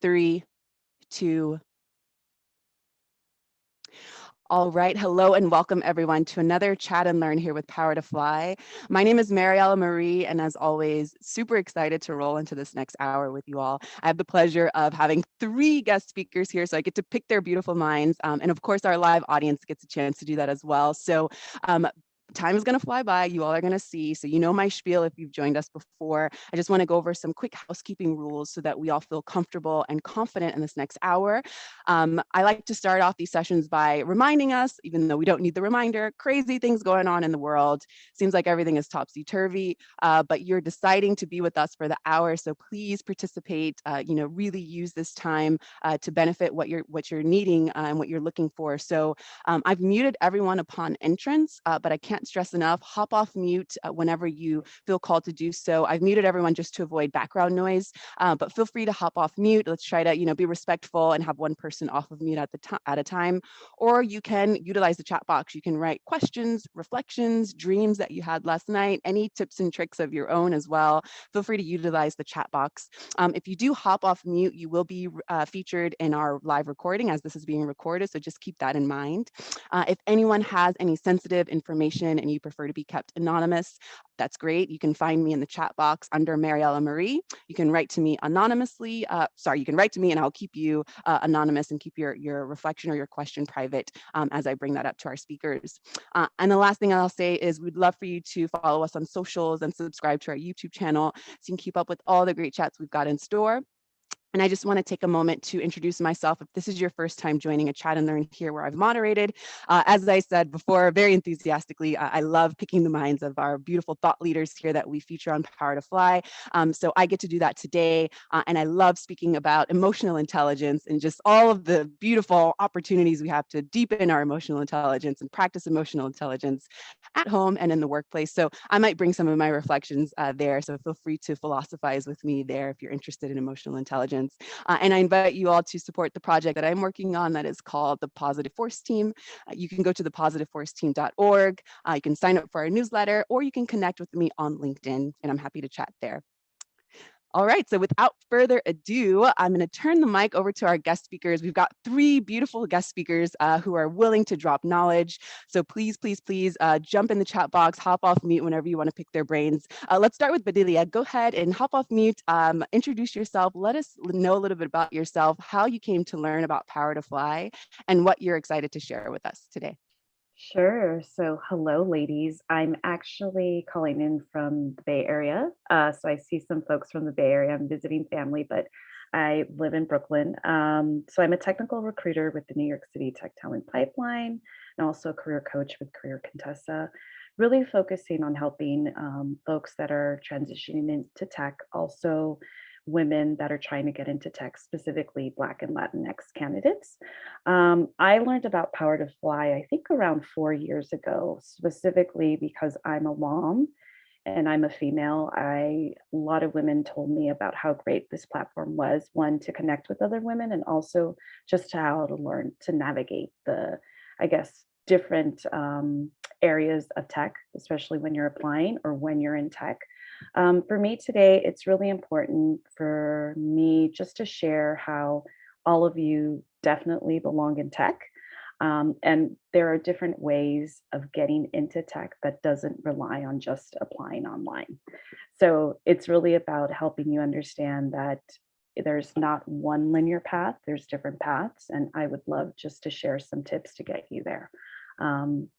3, 2. All right. Hello and welcome everyone to another Chat and Learn here with Power to Fly. My name is Mariella Marie, and as always, super excited to roll into this next hour with you all. I have the pleasure of having 3 guest speakers here, so I get to pick their beautiful minds. And of course, our live audience gets a chance to do that as well. So time is going to fly by. You all are going to see. So you know my spiel if you've joined us before. I just want to go over some quick housekeeping rules so that we all feel comfortable and confident in this next hour. I like to start off these sessions by reminding us, even though we don't need the reminder, crazy things going on in the world. Seems like everything is topsy-turvy, but you're deciding to be with us for the hour. So please participate, really use this time to benefit what you're needing and what you're looking for. So I've muted everyone upon entrance, but I can't stress enough, hop off mute whenever you feel called to do so. I've muted everyone just to avoid background noise, but feel free to hop off mute. Let's try to, be respectful and have one person off of mute at a time, or you can utilize the chat box. You can write questions, reflections, dreams that you had last night, any tips and tricks of your own as well. Feel free to utilize the chat box. If you do hop off mute, you will be featured in our live recording as this is being recorded, so just keep that in mind. If anyone has any sensitive information and you prefer to be kept anonymous, that's great. You can find me in the chat box under Mariella Marie. You can write to me anonymously. You can write to me and I'll keep you anonymous and keep your reflection or your question private as I bring that up to our speakers. And the last thing I'll say is we'd love for you to follow us on socials and subscribe to our YouTube channel so you can keep up with all the great chats we've got in store. And I just want to take a moment to introduce myself. If this is your first time joining a Chat and Learn here where I've moderated, as I said before, very enthusiastically, I love picking the minds of our beautiful thought leaders here that we feature on Power to Fly. So I get to do that today. And I love speaking about emotional intelligence and just all of the beautiful opportunities we have to deepen our emotional intelligence and practice emotional intelligence at home and in the workplace. So I might bring some of my reflections there. So feel free to philosophize with me there if you're interested in emotional intelligence. And I invite you all to support the project that I'm working on that is called the Positive Force Team. You can go to thepositiveforceteam.org. You can sign up for our newsletter, or you can connect with me on LinkedIn, and I'm happy to chat there. All right, so without further ado, I'm going to turn the mic over to our guest speakers. We've got 3 beautiful guest speakers who are willing to drop knowledge. So please, please, please jump in the chat box, hop off mute whenever you want to pick their brains. Let's start with Bedilia. Go ahead and hop off mute, introduce yourself, let us know a little bit about yourself, how you came to learn about Power to Fly, and what you're excited to share with us today. Sure. So, hello, ladies. I'm actually calling in from the Bay Area. So, I see some folks from the Bay Area. I'm visiting family, but I live in Brooklyn. So, I'm a technical recruiter with the New York City Tech Talent Pipeline and also a career coach with Career Contessa, really focusing on helping folks that are transitioning into tech, also women that are trying to get into tech, specifically Black and Latinx candidates. I learned about Power to Fly, I think around 4 years ago, specifically because I'm a mom and I'm a female. A lot of women told me about how great this platform was, one, to connect with other women, and also just how to learn to navigate the, I guess, different areas of tech, especially when you're applying or when you're in tech. For me today, it's really important for me just to share how all of you definitely belong in tech. And there are different ways of getting into tech that doesn't rely on just applying online. So it's really about helping you understand that there's not one linear path, there's different paths. And I would love just to share some tips to get you there.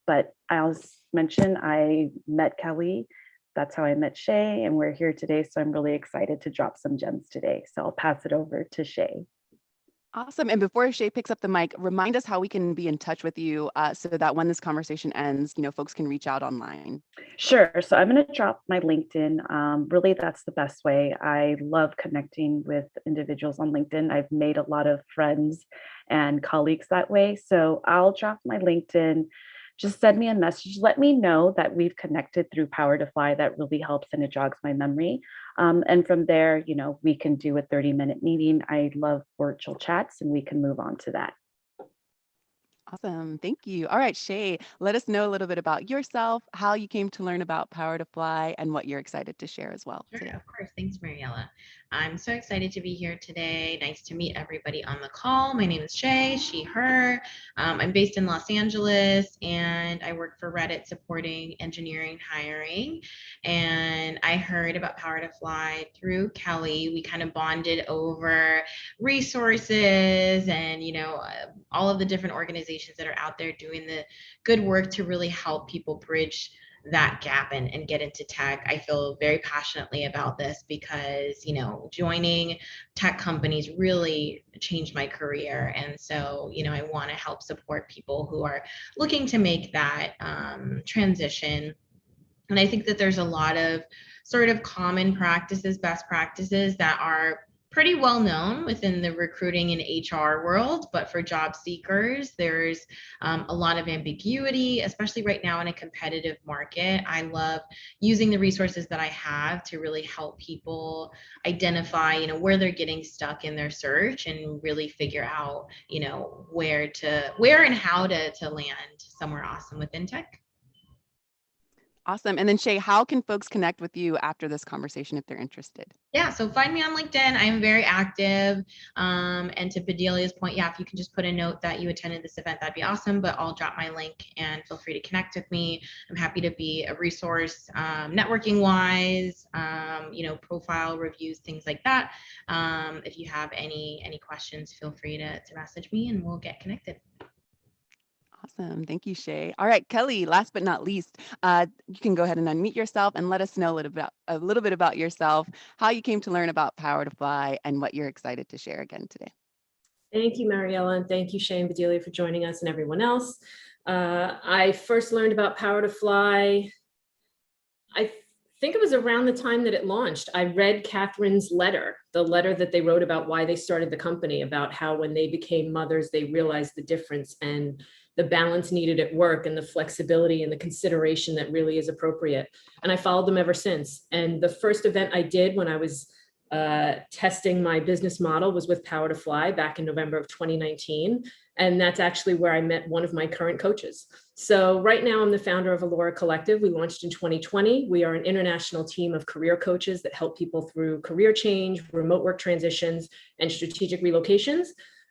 But as mentioned, I met Kelly. That's how I met Chez, and we're here today. So I'm really excited to drop some gems today. So I'll pass it over to Chez. Awesome. And before Chez picks up the mic, remind us how we can be in touch with you so that when this conversation ends, folks can reach out online. Sure. So I'm going to drop my LinkedIn. Really, that's the best way. I love connecting with individuals on LinkedIn. I've made a lot of friends and colleagues that way. So I'll drop my LinkedIn. Just send me a message. Let me know that we've connected through Power to Fly. That really helps and it jogs my memory. And from there, we can do a 30-minute meeting. I love virtual chats and we can move on to that. Awesome. Thank you. All right, Shay, let us know a little bit about yourself, how you came to learn about Power to Fly, and what you're excited to share as well Sure, today. of course. Thanks, Mariella. I'm so excited to be here today. Nice to meet everybody on the call. My name is Shay, she, her. I'm based in Los Angeles and I work for Reddit supporting engineering hiring. And I heard about Power to Fly through Kelly. We kind of bonded over resources and, all of the different organizations that are out there doing the good work to really help people bridge that gap and get into tech. I feel very passionately about this because, joining tech companies really changed my career. And so, I want to help support people who are looking to make that transition. And I think that there's a lot of sort of common practices, best practices that are pretty well known within the recruiting and HR world. But for job seekers, there's a lot of ambiguity, especially right now in a competitive market. I love using the resources that I have to really help people identify, where they're getting stuck in their search and really figure out, where and how to land somewhere awesome within tech. Awesome. And then Shay, how can folks connect with you after this conversation if they're interested? Yeah, so find me on LinkedIn. I am very active. And to Bedelia's point, yeah, if you can just put a note that you attended this event, that'd be awesome. But I'll drop my link and feel free to connect with me. I'm happy to be a resource, networking wise, profile reviews, things like that. If you have any questions, feel free to message me and we'll get connected. Awesome. Thank you, Shay. All right, Kelly, last but not least, you can go ahead and unmute yourself and let us know a little bit about yourself, how you came to learn about Power to Fly, and what you're excited to share again today. Thank you, Mariella, and thank you, Shay and Bedilia, for joining us and everyone else. I first learned about Power to Fly, I think it was around the time that it launched. I read Catherine's letter, the letter that they wrote about why they started the company, about how when they became mothers, they realized the difference and the balance needed at work and the flexibility and the consideration that really is appropriate. And I followed them ever since. And the first event I did when I was testing my business model was with Power to Fly back in November of 2019. And that's actually where I met one of my current coaches. So right now I'm the founder of Allora Collective. We launched in 2020. We are an international team of career coaches that help people through career change, remote work transitions, and strategic relocations.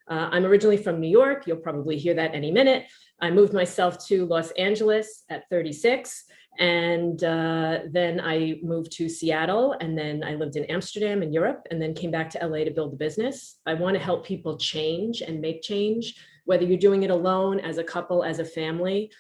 I'm originally from New York. You'll probably hear that any minute. I moved myself to Los Angeles at 36. And then I moved to Seattle, and then I lived in Amsterdam in Europe, and then came back to LA to build a business. I want to help people change and make change, whether you're doing it alone, as a couple, as a family.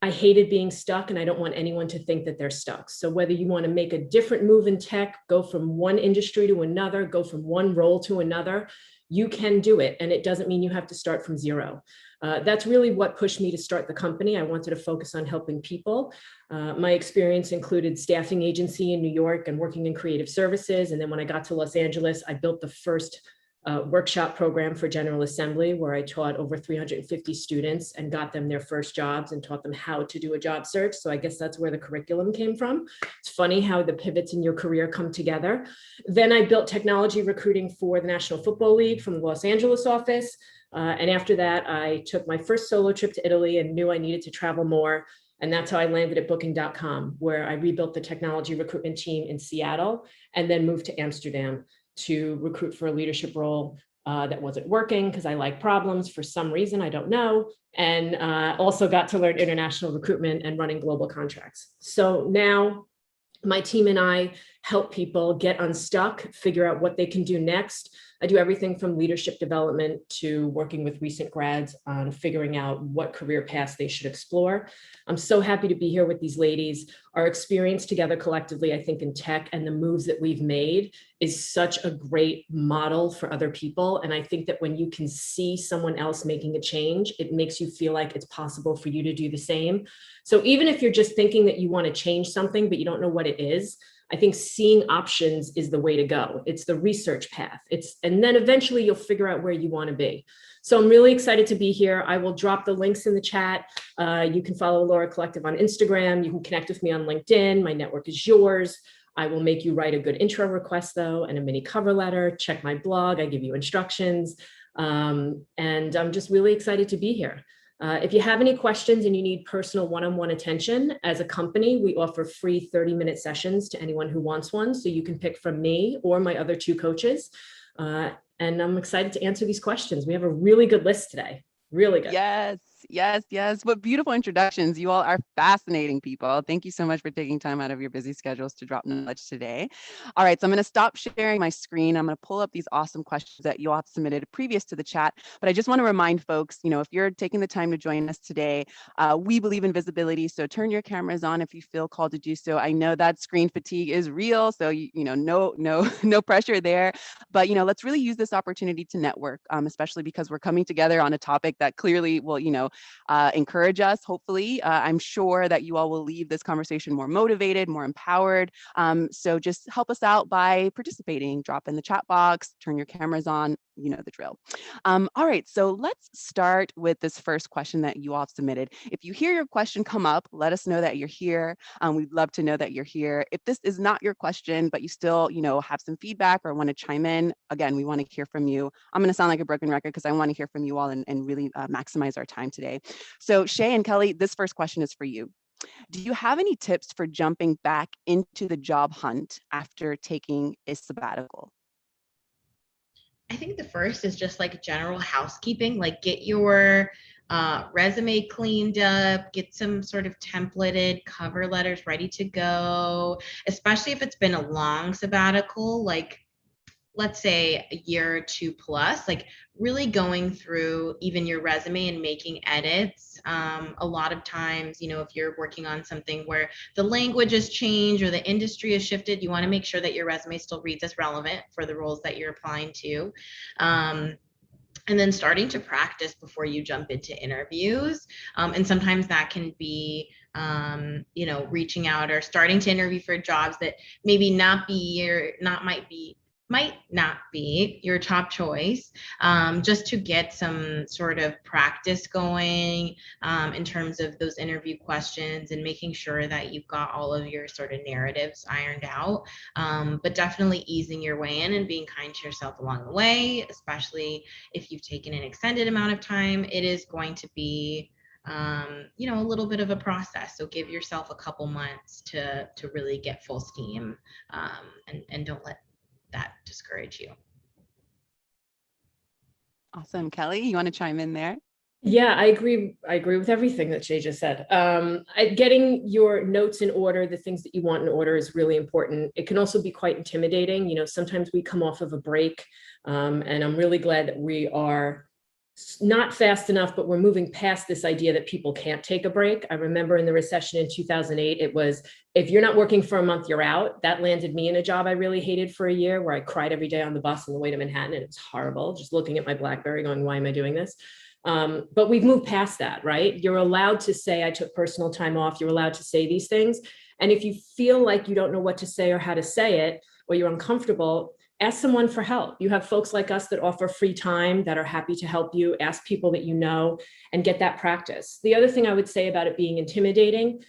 I hated being stuck, and I don't want anyone to think that they're stuck. So whether you want to make a different move in tech, go from one industry to another, go from one role to another, you can do it. And it doesn't mean you have to start from zero. That's really what pushed me to start the company. I wanted to focus on helping people. My experience included staffing agency in New York and working in creative services. And then when I got to Los Angeles, I built the first workshop program for General Assembly, where I taught over 350 students and got them their first jobs and taught them how to do a job search. So I guess that's where the curriculum came from. It's funny how the pivots in your career come together. Then I built technology recruiting for the National Football League from the Los Angeles office. And after that, I took my first solo trip to Italy and knew I needed to travel more. And that's how I landed at booking.com, where I rebuilt the technology recruitment team in Seattle and then moved to Amsterdam to recruit for a leadership role that wasn't working because I like problems for some reason, I don't know. And also got to learn international recruitment and running global contracts. So now my team and I help people get unstuck, figure out what they can do next. I do everything from leadership development to working with recent grads on figuring out what career paths they should explore. I'm so happy to be here with these ladies. Our experience together collectively, I think in tech and the moves that we've made is such a great model for other people. And I think that when you can see someone else making a change, it makes you feel like it's possible for you to do the same. So even if you're just thinking that you want to change something, but you don't know what it is, I think seeing options is the way to go. It's the research path. And then eventually you'll figure out where you want to be. So I'm really excited to be here. I will drop the links in the chat. You can follow Allora Collective on Instagram. You can connect with me on LinkedIn. My network is yours. I will make you write a good intro request though, and a mini cover letter. Check my blog. I give you instructions. And I'm just really excited to be here. If you have any questions and you need personal one-on-one attention, as a company, we offer free 30-minute sessions to anyone who wants one. So you can pick from me or my other two coaches. And I'm excited to answer these questions. We have a really good list today. Really good. Yes, yes, yes. What beautiful introductions. You all are fascinating people. Thank you so much for taking time out of your busy schedules to drop knowledge today. All right, so I'm going to stop sharing my screen. I'm going to pull up these awesome questions that you all have submitted previous to the chat. But I just want to remind folks, if you're taking the time to join us today, we believe in visibility. So turn your cameras on if you feel called to do so. I know that screen fatigue is real, so no pressure there. But let's really use this opportunity to network, especially because we're coming together on a topic that clearly will, encourage us. Hopefully, I'm sure that you all will leave this conversation more motivated, more empowered. So just help us out by participating. Drop in the chat box, turn your cameras on. You know the drill. All right, so let's start with this first question that you all have submitted. If you hear your question come up, let us know that you're here. We'd love to know that you're here. If this is not your question, but you still, have some feedback or want to chime in, again, we want to hear from you. I'm going to sound like a broken record because I want to hear from you all and really maximize our time today. So Chez and Kelly, this first question is for you. Do you have any tips for jumping back into the job hunt after taking a sabbatical? I think the first is just like general housekeeping, like get your resume cleaned up, get some sort of templated cover letters ready to go, especially if it's been a long sabbatical, like let's say a year or two plus, like really going through even your resume and making edits. A lot of times, if you're working on something where the language has changed or the industry has shifted, you want to make sure that your resume still reads as relevant for the roles that you're applying to. And then starting to practice before you jump into interviews. And sometimes that can be reaching out or starting to interview for jobs that maybe might not be your top choice, just to get some sort of practice going in terms of those interview questions and making sure that you've got all of your sort of narratives ironed out, but definitely easing your way in and being kind to yourself along the way, especially if you've taken an extended amount of time. It is going to be a little bit of a process. So give yourself a couple months to really get full steam, and don't let that discourage you. Awesome. Kelly, you want to chime in there? Yeah, I agree with everything that Chez just said. Getting your notes in order, the things that you want in order, is really important. It can also be quite intimidating. Sometimes we come off of a break, and I'm really glad that we are not fast enough, but we're moving past this idea that people can't take a break. I remember in the recession in 2008, it was, if you're not working for a month, you're out. That landed me in a job I really hated for a year, where I cried every day on the bus on the way to Manhattan, and it was horrible, just looking at my BlackBerry going, why am I doing this? But we've moved past that, right? You're allowed to say, I took personal time off. You're allowed to say these things. And if you feel like you don't know what to say or how to say it, or you're uncomfortable, ask someone for help. You have folks like us that offer free time, that are happy to help you. Ask people that you know and get that practice. The other thing I would say about it being intimidating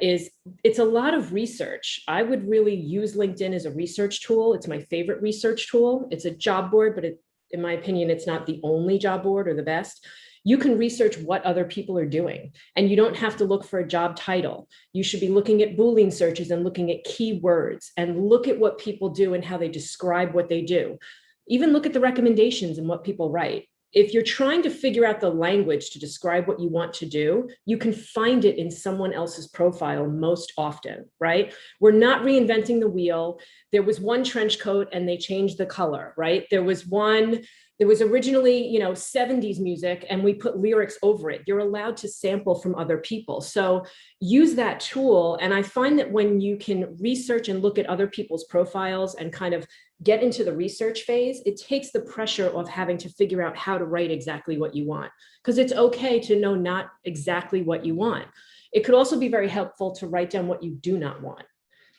is it's a lot of research. I would really use LinkedIn as a research tool. It's my favorite research tool. It's a job board, but in my opinion, it's not the only job board or the best. You can research what other people are doing, and you don't have to look for a job title. You should be looking at Boolean searches and looking at keywords, and look at what people do and how they describe what they do. Even look at the recommendations and what people write. If you're trying to figure out the language to describe what you want to do, you can find it in someone else's profile most often, right? We're not reinventing the wheel. There was one trench coat and they changed the color, right? There was originally, 70s music, and we put lyrics over it. You're allowed to sample from other people. So use that tool. And I find that when you can research and look at other people's profiles and kind of get into the research phase, it takes the pressure of having to figure out how to write exactly what you want, because it's okay to know not exactly what you want. It could also be very helpful to write down what you do not want.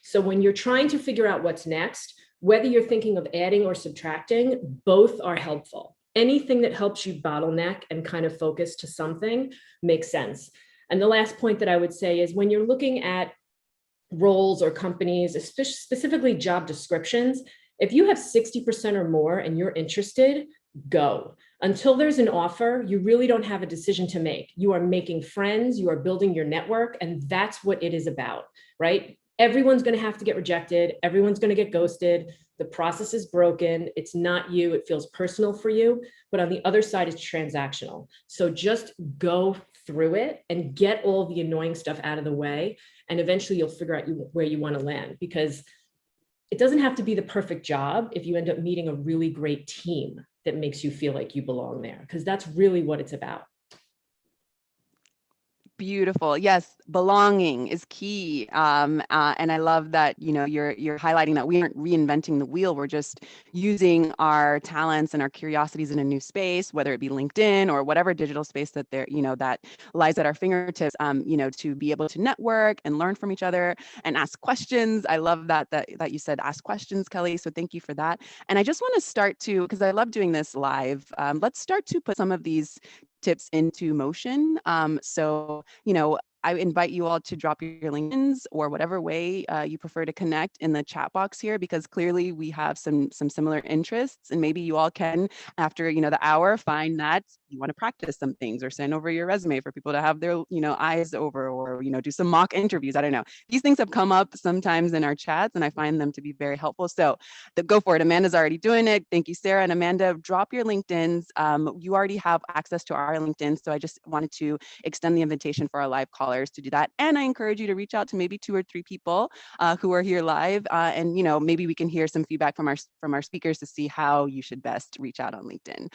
So when you're trying to figure out what's next, whether you're thinking of adding or subtracting, both are helpful. Anything that helps you bottleneck and kind of focus to something makes sense. And the last point that I would say is, when you're looking at roles or companies, specifically job descriptions, if you have 60% or more and you're interested, go. Until there's an offer, you really don't have a decision to make. You are making friends, you are building your network, and that's what it is about, right? Everyone's going to have to get rejected. Everyone's going to get ghosted. The process is broken. It's not you. It feels personal for you. But on the other side, it's transactional. So just go through it and get all the annoying stuff out of the way. And eventually you'll figure out where you want to land, because it doesn't have to be the perfect job if you end up meeting a really great team that makes you feel like you belong there, because that's really what it's about. Beautiful. Yes, belonging is key. And I love that, you know, you're highlighting that we aren't reinventing the wheel. We're just using our talents and our curiosities in a new space, whether it be LinkedIn or whatever digital space that there, you know, that lies at our fingertips, you know, to be able to network and learn from each other and ask questions. I love that you said ask questions, Kelly. So thank you for that. And I just want to start to, because I love doing this live. Let's start to put some of these tips into motion. So, you know, I invite you all to drop your LinkedIn's or whatever way you prefer to connect in the chat box here, because clearly we have some similar interests, and maybe you all can, after, you know, the hour, find that you want to practice some things or send over your resume for people to have their, you know, eyes over, or, you know, do some mock interviews. I don't know. These things have come up sometimes in our chats, and I find them to be very helpful. So go for it. Amanda's already doing it. Thank you, Sarah. And Amanda, drop your LinkedIn's. You already have access to our LinkedIn. So I just wanted to extend the invitation for our live callers to do that. And I encourage you to reach out to maybe 2 or 3 people who are here live. And, you know, maybe we can hear some feedback from our speakers to see how you should best reach out on LinkedIn.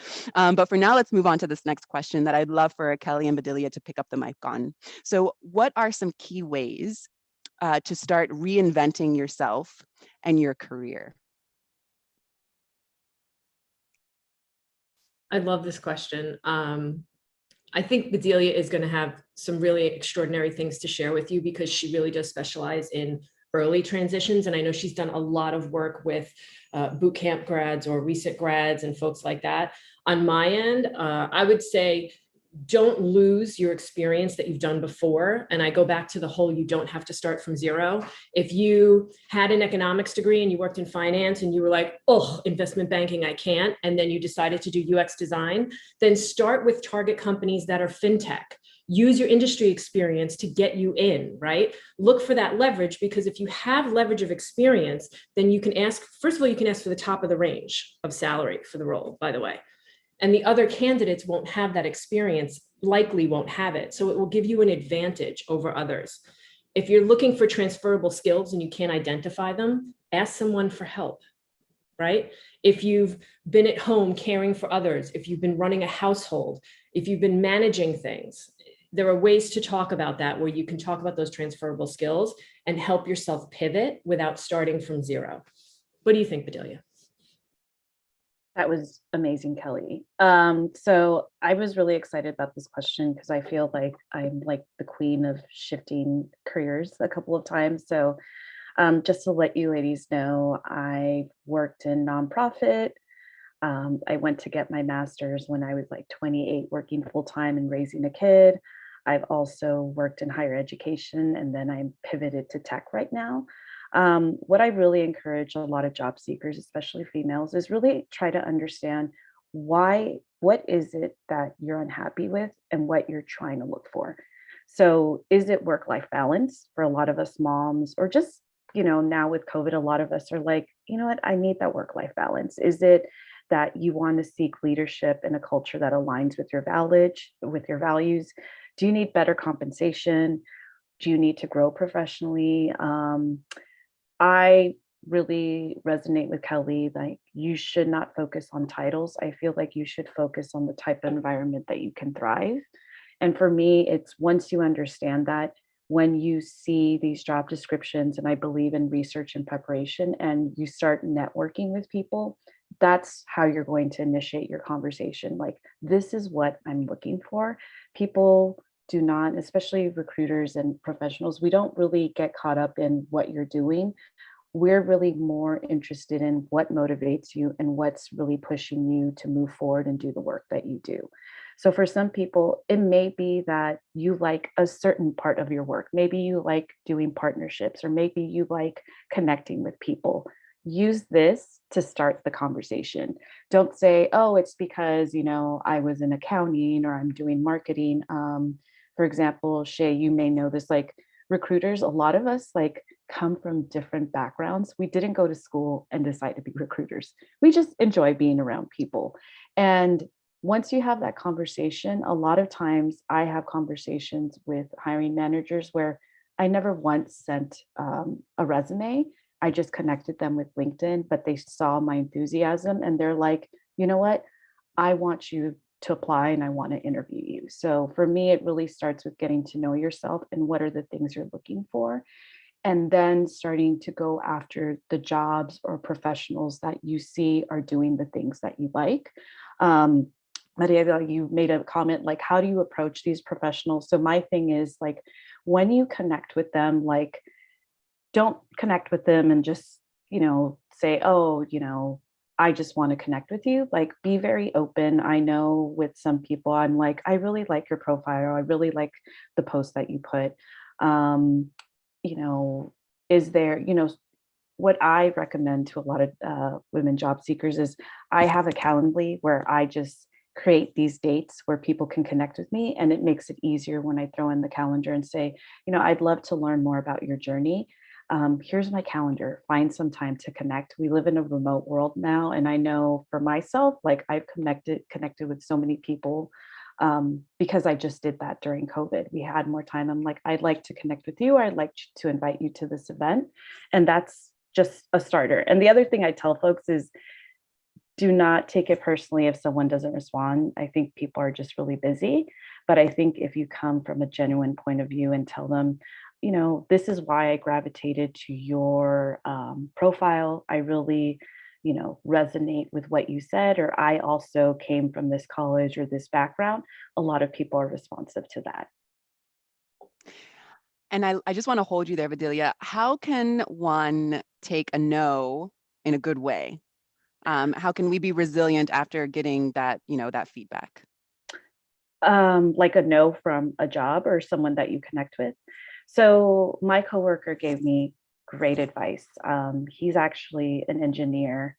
But for now, let's move on to this next question that I'd love for Kelly and Bedilia to pick up the mic on. So what are some key ways to start reinventing yourself and your career? I love this question. I think Bedilia is going to have some really extraordinary things to share with you, because she really does specialize in early transitions. And I know she's done a lot of work with boot camp grads or recent grads and folks like that. On my end, I would say, don't lose your experience that you've done before. And I go back to the whole, you don't have to start from zero. If you had an economics degree and you worked in finance and you were like, oh, investment banking, I can't, and then you decided to do UX design, then start with target companies that are fintech. Use your industry experience to get you in, right? Look for that leverage, because if you have leverage of experience, then you can ask, first of all, you can ask for the top of the range of salary for the role, by the way. And the other candidates won't have that experience, likely won't have it. So it will give you an advantage over others. If you're looking for transferable skills and you can't identify them, ask someone for help, right? If you've been at home caring for others, if you've been running a household, if you've been managing things, there are ways to talk about that, where you can talk about those transferable skills and help yourself pivot without starting from zero. What do you think, Bedilia? That was amazing, Kelly. So I was really excited about this question because I feel like I'm like the queen of shifting careers a couple of times. So just to let you ladies know, I worked in nonprofit. I went to get my master's when I was like 28, working full time and raising a kid. I've also worked in higher education, and then I'm pivoted to tech right now. What I really encourage a lot of job seekers, especially females, is really try to understand what is it that you're unhappy with and what you're trying to look for. So is it work-life balance for a lot of us moms, or just, you know, now with COVID, a lot of us are like, you know what, I need that work-life balance. Is it that you want to seek leadership in a culture that aligns with your values? Do you need better compensation? Do you need to grow professionally? I really resonate with Kelly. Like, you should not focus on titles. I feel like you should focus on the type of environment that you can thrive. And for me, it's once you understand that, when you see these job descriptions, and I believe in research and preparation, and you start networking with people, that's how you're going to initiate your conversation. Like, this is what I'm looking for. People do not, especially recruiters and professionals, we don't really get caught up in what you're doing. We're really more interested in what motivates you and what's really pushing you to move forward and do the work that you do. So for some people, it may be that you like a certain part of your work. Maybe you like doing partnerships, or maybe you like connecting with people. use this to start the conversation. Don't say, oh, it's because, I was in accounting or I'm doing marketing. For example, Chez, you may know this, like recruiters, a lot of us like come from different backgrounds. We didn't go to school and decide to be recruiters. We just enjoy being around people. And once you have that conversation, a lot of times I have conversations with hiring managers where I never once sent a resume. I just connected them with LinkedIn, but they saw my enthusiasm and they're like, you know what? I want you to apply and I want to interview you. So for me, it really starts with getting to know yourself and what are the things you're looking for. And then starting to go after the jobs or professionals that you see are doing the things that you like. Maria, you made a comment like, how do you approach these professionals? So my thing is like, when you connect with them, like, don't connect with them and just, say, oh, I just want to connect with you. Like, be very open. I know with some people, I'm like, I really like your profile. I really like the post that you put. Is there, what I recommend to a lot of women job seekers is I have a Calendly where I just create these dates where people can connect with me. And it makes it easier when I throw in the calendar and say, I'd love to learn more about your journey. Here's my calendar, find some time to connect. We live in a remote world now. And I know for myself, like I've connected with so many people because I just did that during COVID. We had more time. I'm like, I'd like to connect with you. I'd like to invite you to this event. And that's just a starter. And the other thing I tell folks is do not take it personally if someone doesn't respond. I think people are just really busy. But I think if you come from a genuine point of view and tell them, this is why I gravitated to your profile. I really, resonate with what you said, or I also came from this college or this background. A lot of people are responsive to that. And I just want to hold you there, Bedilia. How can one take a no in a good way? How can we be resilient after getting that, that feedback? Like a no from a job or someone that you connect with. So my coworker gave me great advice. He's actually an engineer,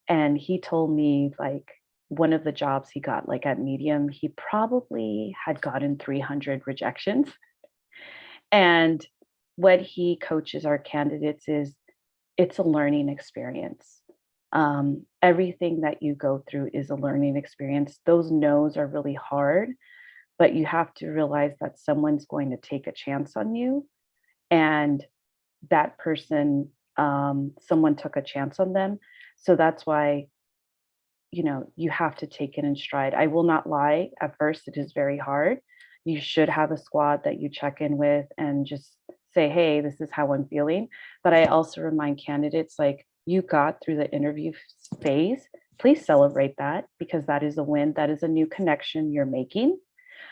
and he told me like one of the jobs he got like at Medium, he probably had gotten 300 rejections. And what he coaches our candidates is it's a learning experience. Everything that you go through is a learning experience. Those no's are really hard, but you have to realize that someone's going to take a chance on you, and that person, someone took a chance on them. So that's why, you have to take it in stride. I will not lie. At first, it is very hard. You should have a squad that you check in with and just say, hey, this is how I'm feeling. But I also remind candidates, like, you got through the interview phase. Please celebrate that, because that is a win. That is a new connection you're making.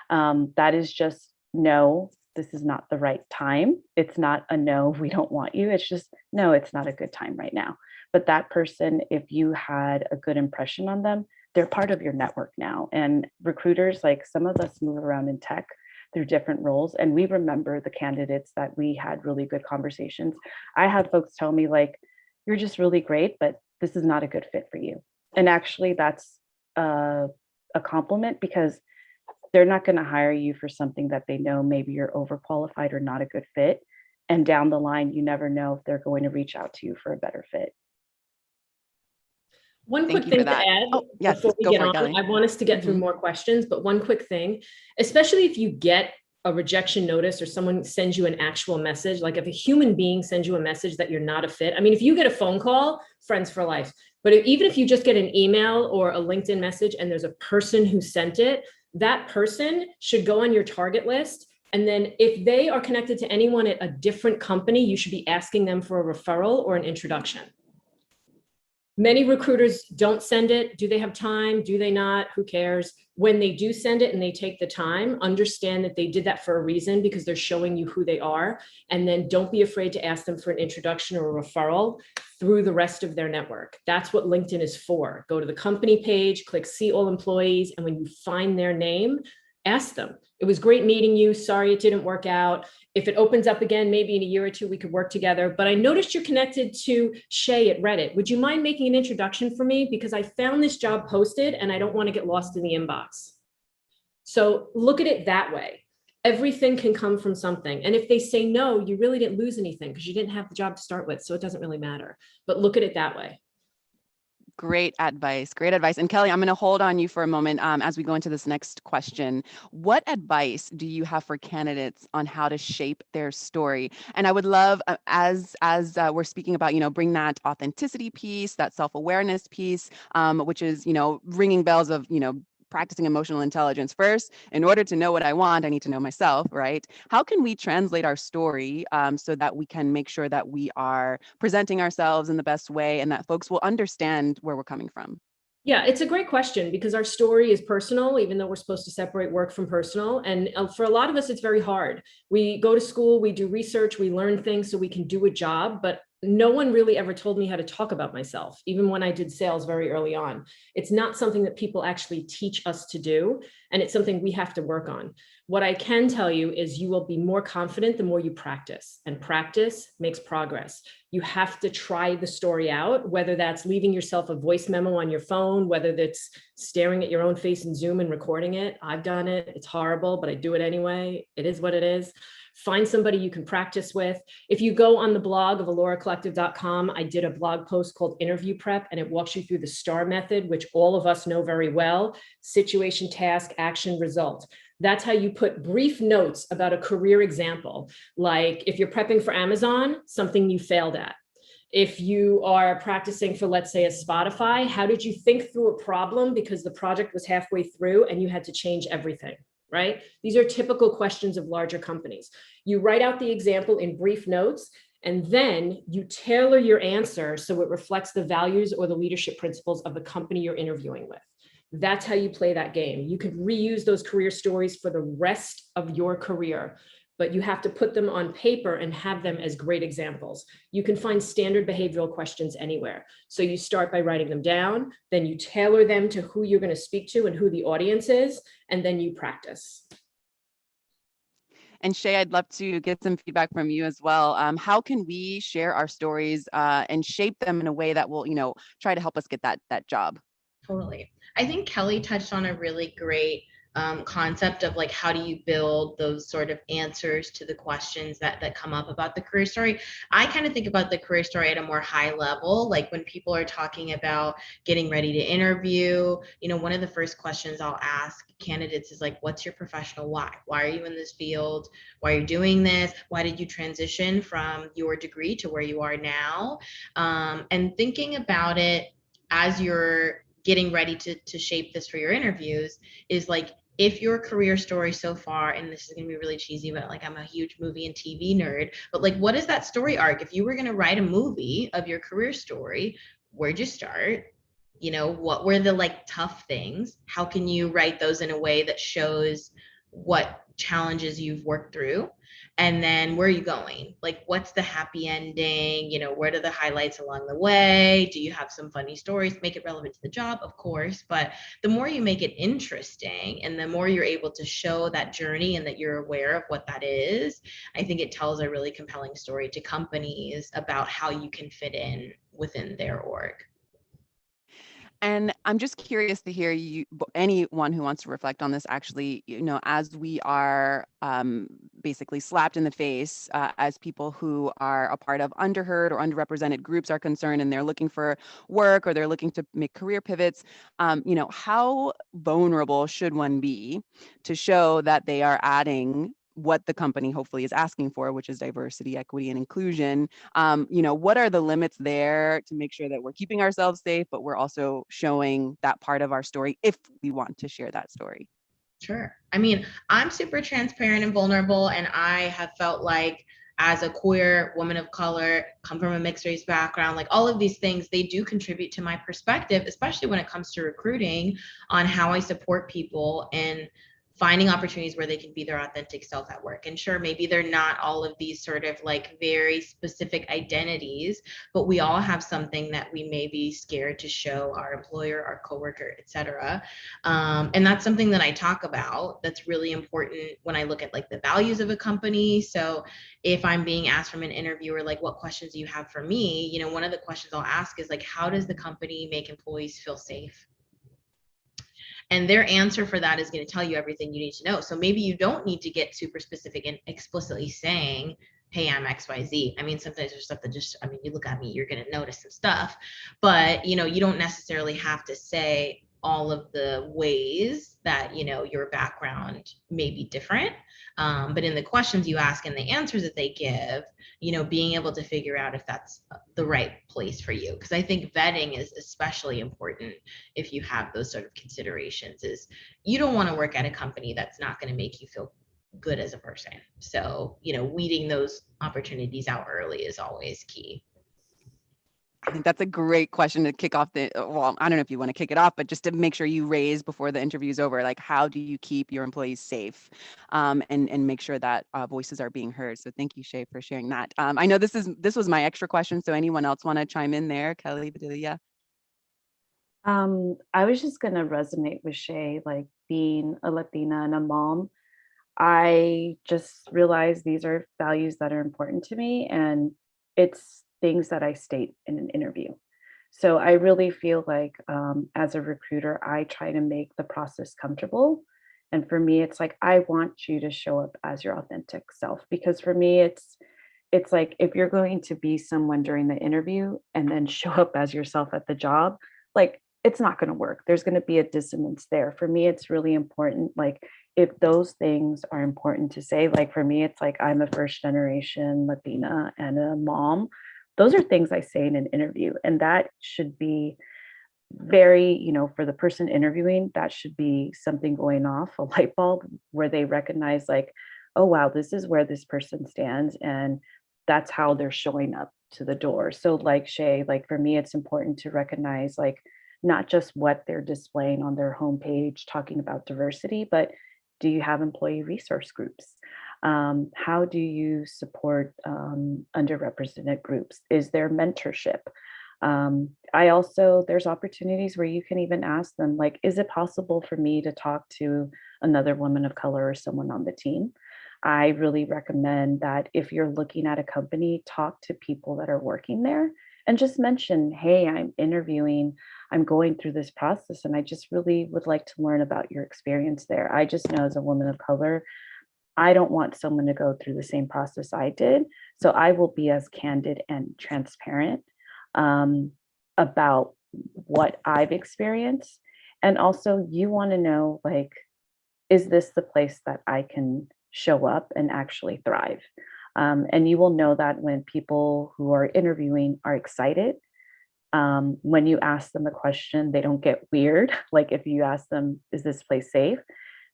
That is just, no, this is not the right time. It's not a no, we don't want you. It's just, no, it's not a good time right now. But that person, if you had a good impression on them, they're part of your network now. And recruiters, like some of us move around in tech through different roles, and we remember the candidates that we had really good conversations. I had folks tell me like, you're just really great, but this is not a good fit for you. And actually that's a compliment, because they're not going to hire you for something that they know maybe you're overqualified or not a good fit. And down the line, you never know if they're going to reach out to you for a better fit. One quick thing to add before we get on, I want us to get through more questions, but one quick thing, especially if you get a rejection notice or someone sends you an actual message, like if a human being sends you a message that you're not a fit. I mean, if you get a phone call, friends for life, but even if you just get an email or a LinkedIn message and there's a person who sent it, that person should go on your target list. And then if they are connected to anyone at a different company, you should be asking them for a referral or an introduction. Many recruiters don't send it. Do they have time? Do they not? Who cares? When they do send it and they take the time, understand that they did that for a reason, because they're showing you who they are. And then don't be afraid to ask them for an introduction or a referral through the rest of their network. That's what LinkedIn is for. Go to the company page, click see all employees. And when you find their name, Ask them. It was great meeting you. Sorry it didn't work out. If it opens up again, maybe in a year or two, we could work together. But I noticed you're connected to Chez at Reddit. Would you mind making an introduction for me? Because I found this job posted and I don't want to get lost in the inbox. So look at it that way. Everything can come from something. And if they say no, you really didn't lose anything because you didn't have the job to start with. So it doesn't really matter. But look at it that way. Great advice. Great advice. And Kelly, I'm going to hold on you for a moment as we go into this next question. What advice do you have for candidates on how to shape their story? And I would love, as we're speaking about, bring that authenticity piece, that self-awareness piece, which is, ringing bells of, practicing emotional intelligence. First, in order to know what I want, I need to know myself, right? How can we translate our story so that we can make sure that we are presenting ourselves in the best way and that folks will understand where we're coming from? Yeah, it's a great question because our story is personal, even though we're supposed to separate work from personal. And for a lot of us, it's very hard. We go to school, we do research, we learn things so we can do a job, but no one really ever told me how to talk about myself, even when I did sales very early on. It's not something that people actually teach us to do, and it's something we have to work on. What I can tell you is you will be more confident the more you practice, and practice makes progress. You have to try the story out, whether that's leaving yourself a voice memo on your phone, whether that's staring at your own face in Zoom and recording it. I've done it. It's horrible, but I do it anyway. It is what it is. Find somebody you can practice with. If you go on the blog of alloracollective.com, I did a blog post called Interview Prep, and it walks you through the STAR method, which all of us know very well: situation, task, action, result. That's how you put brief notes about a career example. Like if you're prepping for Amazon, something you failed at. If you are practicing for, let's say, a Spotify, how did you think through a problem because the project was halfway through and you had to change everything, right? These are typical questions of larger companies. You write out the example in brief notes, and then you tailor your answer so it reflects the values or the leadership principles of the company you're interviewing with. That's how you play that game. You could reuse those career stories for the rest of your career, but you have to put them on paper and have them as great examples. You can find standard behavioral questions anywhere. So you start by writing them down, then you tailor them to who you're going to speak to and who the audience is, and then you practice. And Chez, I'd love to get some feedback from you as well. How can we share our stories and shape them in a way that will, try to help us get that job? Totally. I think Kelly touched on a really great concept of like, how do you build those sort of answers to the questions that come up about the career story. I kind of think about the career story at a more high level, like when people are talking about getting ready to interview, one of the first questions I'll ask candidates is like, what's your professional why? Why are you in this field? Why are you doing this? Why did you transition from your degree to where you are now? And thinking about it as you're getting ready to shape this for your interviews is like, if your career story so far, and this is going to be really cheesy, but like I'm a huge movie and TV nerd, but like, what is that story arc? If you were going to write a movie of your career story, where'd you start? What were the like tough things? How can you write those in a way that shows what challenges you've worked through? And then where are you going? Like, what's the happy ending? What are the highlights along the way? Do you have some funny stories? Make it relevant to the job, of course, but the more you make it interesting and the more you're able to show that journey and that you're aware of what that is, I think it tells a really compelling story to companies about how you can fit in within their org. And I'm just curious to hear anyone who wants to reflect on this, actually, as we are basically slapped in the face as people who are a part of underheard or underrepresented groups are concerned, and they're looking for work or they're looking to make career pivots, how vulnerable should one be to show that they are adding what the company hopefully is asking for, which is diversity, equity, and inclusion? What are the limits there to make sure that we're keeping ourselves safe, but we're also showing that part of our story if we want to share that story? Sure. I mean, I'm super transparent and vulnerable, and I have felt like as a queer woman of color, come from a mixed race background, like all of these things, they do contribute to my perspective, especially when it comes to recruiting, on how I support people in finding opportunities where they can be their authentic self at work. And sure, maybe they're not all of these sort of like very specific identities, but we all have something that we may be scared to show our employer, our coworker, et cetera. And that's something that I talk about that's really important when I look at like the values of a company. So if I'm being asked from an interviewer, like, what questions do you have for me? You know, one of the questions I'll ask is like, how does the company make employees feel safe? And their answer for that is going to tell you everything you need to know. So maybe you don't need to get super specific and explicitly saying, hey, I'm XYZ. I mean, sometimes there's stuff that just, I mean, you look at me, you're going to notice some stuff, but you know, you don't necessarily have to say all of the ways that, you know, your background may be different. But in the questions you ask and the answers that they give, you know, being able to figure out if that's the right place for you. Because I think vetting is especially important if you have those sort of considerations. Is you don't want to work at a company that's not going to make you feel good as a person. So, you know, weeding those opportunities out early is always key. I think that's a great question to kick off the, well, I don't know if you want to kick it off, but just to make sure you raise before the interview is over, like, how do you keep your employees safe, and make sure that voices are being heard. So thank you, Chez, for sharing that. I know this was my extra question. So anyone else want to chime in there? Kelly, Bedilia? I was just going to resonate with Chez, like being a Latina and a mom. I just realized these are values that are important to me, and it's things that I state in an interview. So I really feel like as a recruiter, I try to make the process comfortable. And for me, it's like I want you to show up as your authentic self, because for me, it's like if you're going to be someone during the interview and then show up as yourself at the job, like it's not going to work. There's going to be a dissonance there. For me, it's really important. Like if those things are important to say, like for me, it's like I'm a first generation Latina and a mom. Those are things I say in an interview, and that should be very, you know, for the person interviewing, that should be something going off, a light bulb, where they recognize like, oh wow, this is where this person stands, and that's how they're showing up to the door. So like Chez, like for me, it's important to recognize like not just what they're displaying on their homepage talking about diversity, but do you have employee resource groups? How do you support underrepresented groups? Is there mentorship? There's opportunities where you can even ask them, like, is it possible for me to talk to another woman of color or someone on the team? I really recommend that if you're looking at a company, talk to people that are working there and just mention, hey, I'm interviewing, I'm going through this process, and I just really would like to learn about your experience there. I just know as a woman of color, I don't want someone to go through the same process I did. So I will be as candid and transparent about what I've experienced. And also, you want to know, like, is this the place that I can show up and actually thrive? And you will know that when people who are interviewing are excited. When you ask them a question, they don't get weird. Like if you ask them, is this place safe?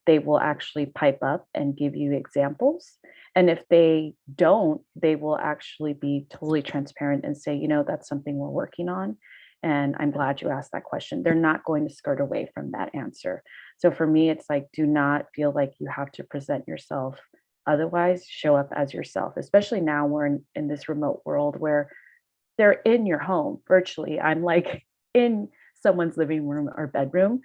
They will actually pipe up and give you examples. And if they don't, they will actually be totally transparent and say, you know, that's something we're working on. And I'm glad you asked that question. They're not going to skirt away from that answer. So for me, it's like, do not feel like you have to present yourself. Otherwise, show up as yourself, especially now we're in this remote world where they're in your home virtually. I'm like in someone's living room or bedroom.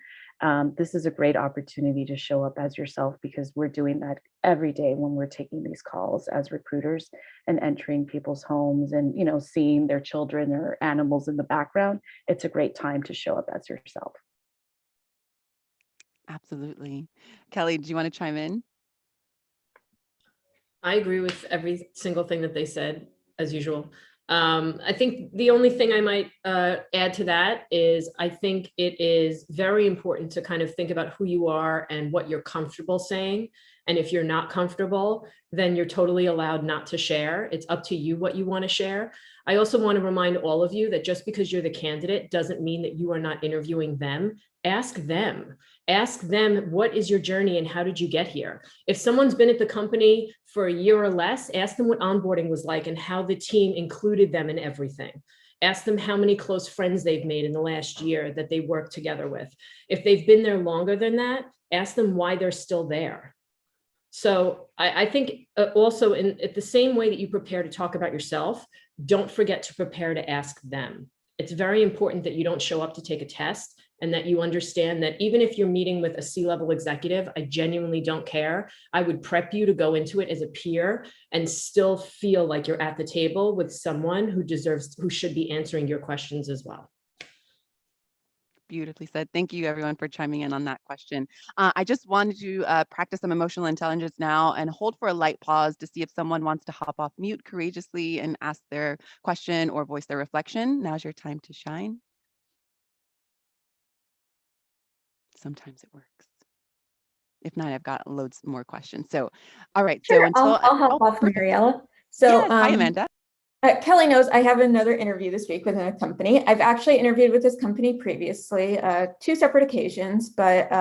This is a great opportunity to show up as yourself, because we're doing that every day when we're taking these calls as recruiters and entering people's homes and, you know, seeing their children or animals in the background. It's a great time to show up as yourself. Absolutely. Kelly, do you want to chime in? I agree with every single thing that they said, as usual. I think the only thing I might add to that is I think it is very important to kind of think about who you are and what you're comfortable saying. And if you're not comfortable, then you're totally allowed not to share. It's up to you what you want to share. I also want to remind all of you that just because you're the candidate doesn't mean that you are not interviewing them. Ask them. Ask them, what is your journey and how did you get here? If someone's been at the company for a year or less, ask them what onboarding was like and how the team included them in everything. Ask them how many close friends they've made in the last year that they worked together with. If they've been there longer than that, ask them why they're still there. So I think also in the same way that you prepare to talk about yourself, don't forget to prepare to ask them. It's very important that you don't show up to take a test, and that you understand that even if you're meeting with a C-level executive, I genuinely don't care. I would prep you to go into it as a peer and still feel like you're at the table with someone who should be answering your questions as well. Beautifully said. Thank you, everyone, for chiming in on that question. I just wanted to practice some emotional intelligence now and hold for a light pause to see if someone wants to hop off mute courageously and ask their question or voice their reflection. Now's your time to shine. Sometimes it works. If not, I've got loads more questions. So, all right. Sure, So until I'll hop off, perfect. Mariella. So, Yes. Hi, Amanda. Kelly knows I have another interview this week within a company. I've actually interviewed with this company previously, 2 separate occasions, but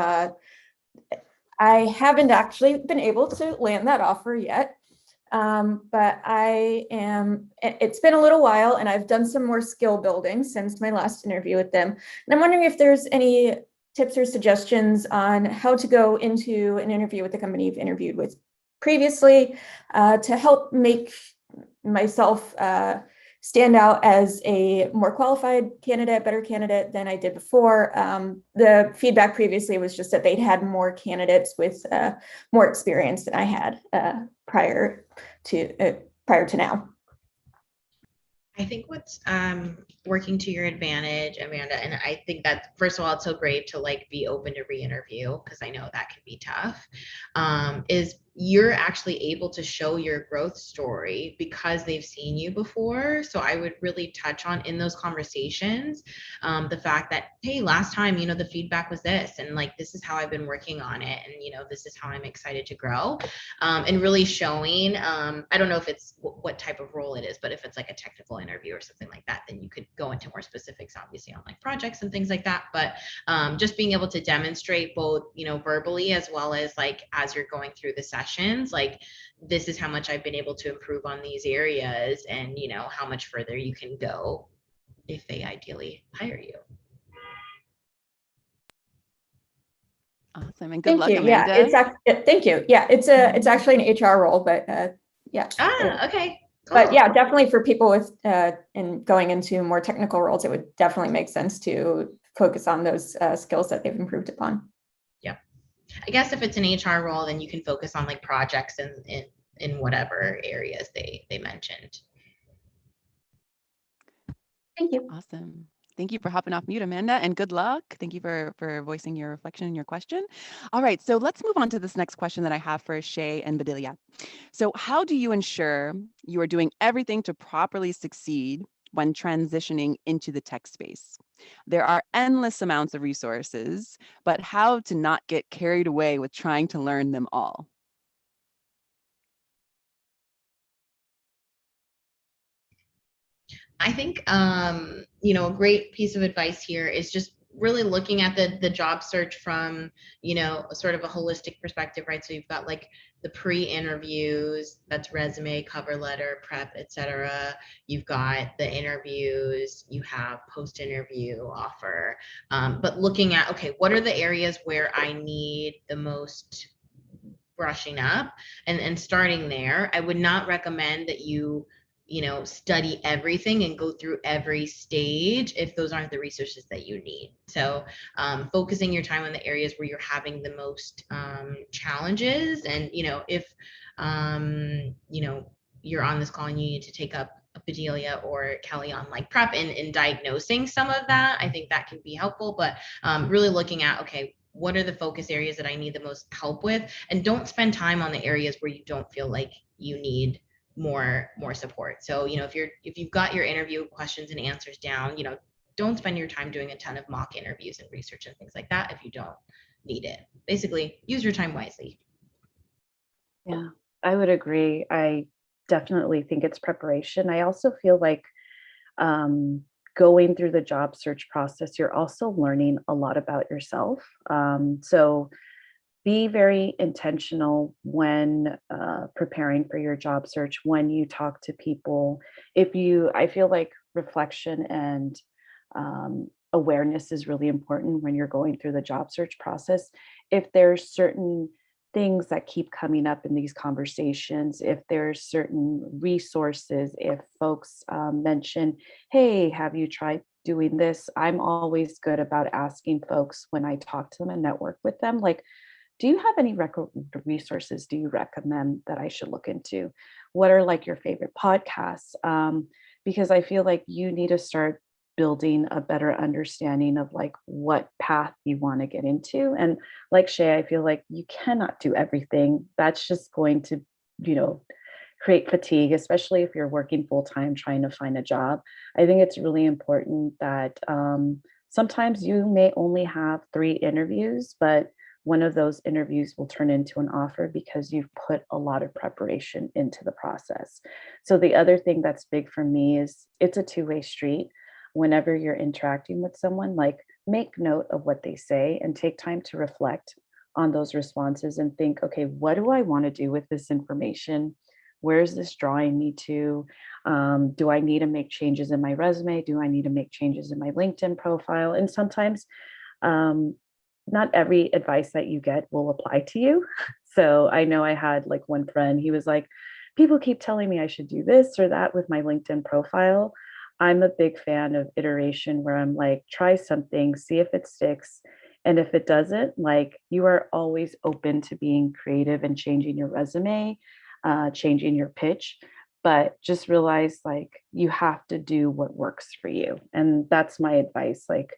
I haven't actually been able to land that offer yet. But it's been a little while, and I've done some more skill building since my last interview with them. And I'm wondering if there's any tips or suggestions on how to go into an interview with the company you've interviewed with previously to help make myself stand out as a more qualified candidate, better candidate than I did before. The feedback previously was just that they'd had more candidates with more experience than I had prior to now. I think what's working to your advantage, Amanda, and I think that first of all, it's so great to like be open to re-interview, because I know that can be tough, is you're actually able to show your growth story because they've seen you before. So I would really touch on in those conversations the fact that, hey, last time, the feedback was this, and like, this is how I've been working on it. And, this is how I'm excited to grow. And really showing, I don't know if it's what type of role it is, but if it's like a technical interview or something like that, then you could go into more specifics, obviously, on like projects and things like that. But just being able to demonstrate both, verbally as well as like as you're going through the sessions, like, this is how much I've been able to improve on these areas, and how much further you can go if they ideally hire you. Awesome, and good luck, Amanda. Yeah, thank you. Yeah, it's actually an HR role, but yeah. Okay. Cool. But yeah, definitely for people with and going into more technical roles, it would definitely make sense to focus on those skills that they've improved upon. Yeah, I guess if it's an HR role, then you can focus on like projects in whatever areas they mentioned. Thank you. Awesome. Thank you for hopping off mute, Amanda, and good luck. Thank you for voicing your reflection and your question. All right, so let's move on to this next question that I have for Chez and Bedilia. So how do you ensure you are doing everything to properly succeed when transitioning into the tech space? There are endless amounts of resources, but how to not get carried away with trying to learn them all? I think, a great piece of advice here is just really looking at the job search from, sort of a holistic perspective, right? So you've got like the pre-interviews, that's resume, cover letter, prep, etc. You've got the interviews, you have post-interview offer, but looking at, okay, what are the areas where I need the most brushing up, and starting there. I would not recommend that you study everything and go through every stage if those aren't the resources that you need. So focusing your time on the areas where you're having the most challenges, and if you're on this call and you need to take up Bedilia or Kelly on like prep and diagnosing some of that, I think that can be helpful. But really looking at, okay, what are the focus areas that I need the most help with, and don't spend time on the areas where you don't feel like you need more support. So if you've got your interview questions and answers down, don't spend your time doing a ton of mock interviews and research and things like that if you don't need it. Basically, use your time wisely. Yeah, I would agree. I definitely think it's preparation. I also feel like going through the job search process, you're also learning a lot about yourself. So be very intentional when preparing for your job search, when you talk to people. I feel like reflection and awareness is really important when you're going through the job search process. If there's certain things that keep coming up in these conversations, if there's certain resources, if folks mention, hey, have you tried doing this? I'm always good about asking folks when I talk to them and network with them, like, do you have any resources do you recommend that I should look into? What are like your favorite podcasts? Because I feel like you need to start building a better understanding of like what path you want to get into. And like Shay, I feel like you cannot do everything. That's just going to, you know, create fatigue, especially if you're working full time trying to find a job. I think it's really important that sometimes you may only have 3 interviews, but one of those interviews will turn into an offer because you've put a lot of preparation into the process. So the other thing that's big for me is it's a two-way street. Whenever you're interacting with someone, like make note of what they say and take time to reflect on those responses and think, okay, what do I want to do with this information? Where is this drawing me to? Do I need to make changes in my resume? Do I need to make changes in my LinkedIn profile? And sometimes not every advice that you get will apply to you. So I know I had like one friend, he was like, people keep telling me I should do this or that with my LinkedIn profile. I'm a big fan of iteration where I'm like, try something, see if it sticks. And if it doesn't, like you are always open to being creative and changing your resume, changing your pitch. But just realize like you have to do what works for you. And that's my advice. Like,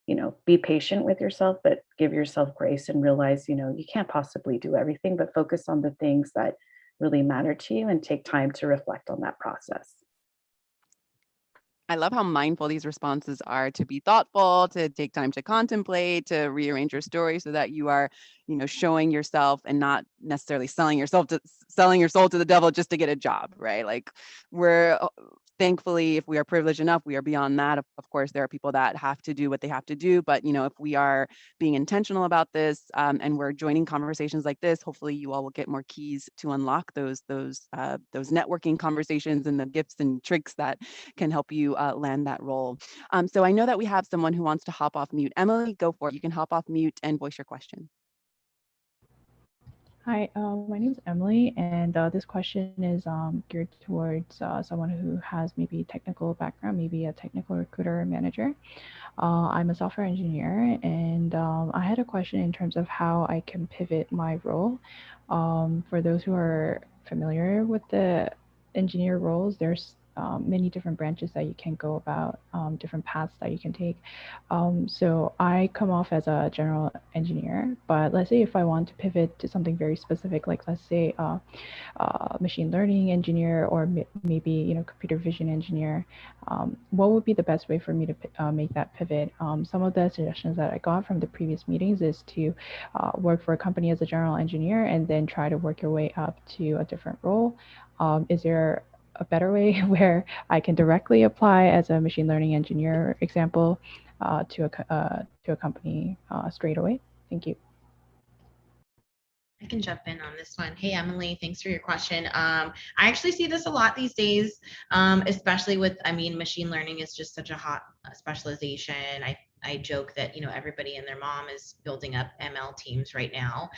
you know, be patient with yourself, but give yourself grace and realize, you know, you can't possibly do everything, but focus on the things that really matter to you and take time to reflect on that process. I love how mindful these responses are, to be thoughtful, to take time to contemplate, to rearrange your story so that you are, you know, showing yourself and not necessarily selling your soul to the devil just to get a job, right? Like we're thankfully, if we are privileged enough, we are beyond that. Of course, there are people that have to do what they have to do, but you know, if we are being intentional about this and we're joining conversations like this, hopefully you all will get more keys to unlock those networking conversations and the gifts and tricks that can help you land that role. So I know that we have someone who wants to hop off mute. Emily, go for it. You can hop off mute and voice your question. Hi, my name is Emily, and this question is geared towards someone who has maybe technical background, maybe a technical recruiter or manager. I'm a software engineer, and I had a question in terms of how I can pivot my role. For those who are familiar with the engineer roles, there's many different branches that you can go about, different paths that you can take. So I come off as a general engineer, but let's say if I want to pivot to something very specific, like let's say machine learning engineer, or maybe, you know, computer vision engineer, what would be the best way for me to make that pivot? Some of the suggestions that I got from the previous meetings is to work for a company as a general engineer and then try to work your way up to a different role. Is there a better way where I can directly apply as a machine learning engineer example to a company straight away? Thank you. I can jump in on this one. Hey, Emily, thanks for your question. I actually see this a lot these days, especially with, I mean, machine learning is just such a hot specialization. I joke that, you know, everybody and their mom is building up ML teams right now.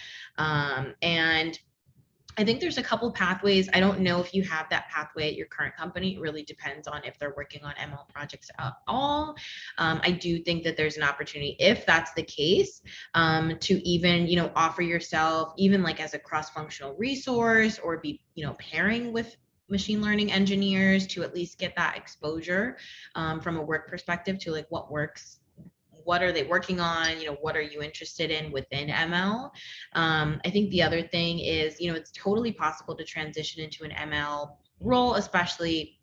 And I think there's a couple pathways. I don't know if you have that pathway at your current company. It really depends on if they're working on ML projects at all. I do think that there's an opportunity, if that's the case, to even, you know, offer yourself even like as a cross-functional resource, or be, you know, pairing with machine learning engineers to at least get that exposure from a work perspective to like what works. What are they working on? You know, what are you interested in within ML? I think the other thing is, you know, it's totally possible to transition into an ML role, especially,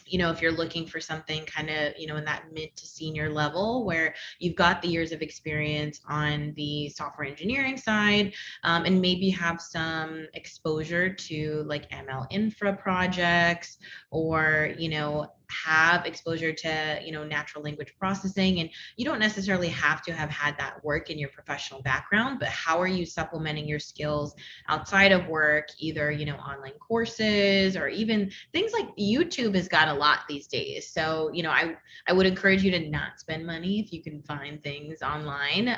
you know, if you're looking for something kind of, you know, in that mid to senior level where you've got the years of experience on the software engineering side, and maybe have some exposure to like ML infra projects, or, you know, have exposure to, natural language processing, and you don't necessarily have to have had that work in your professional background, but how are you supplementing your skills outside of work, either, online courses, or even things like YouTube has got a lot these days. So, I would encourage you to not spend money if you can find things online.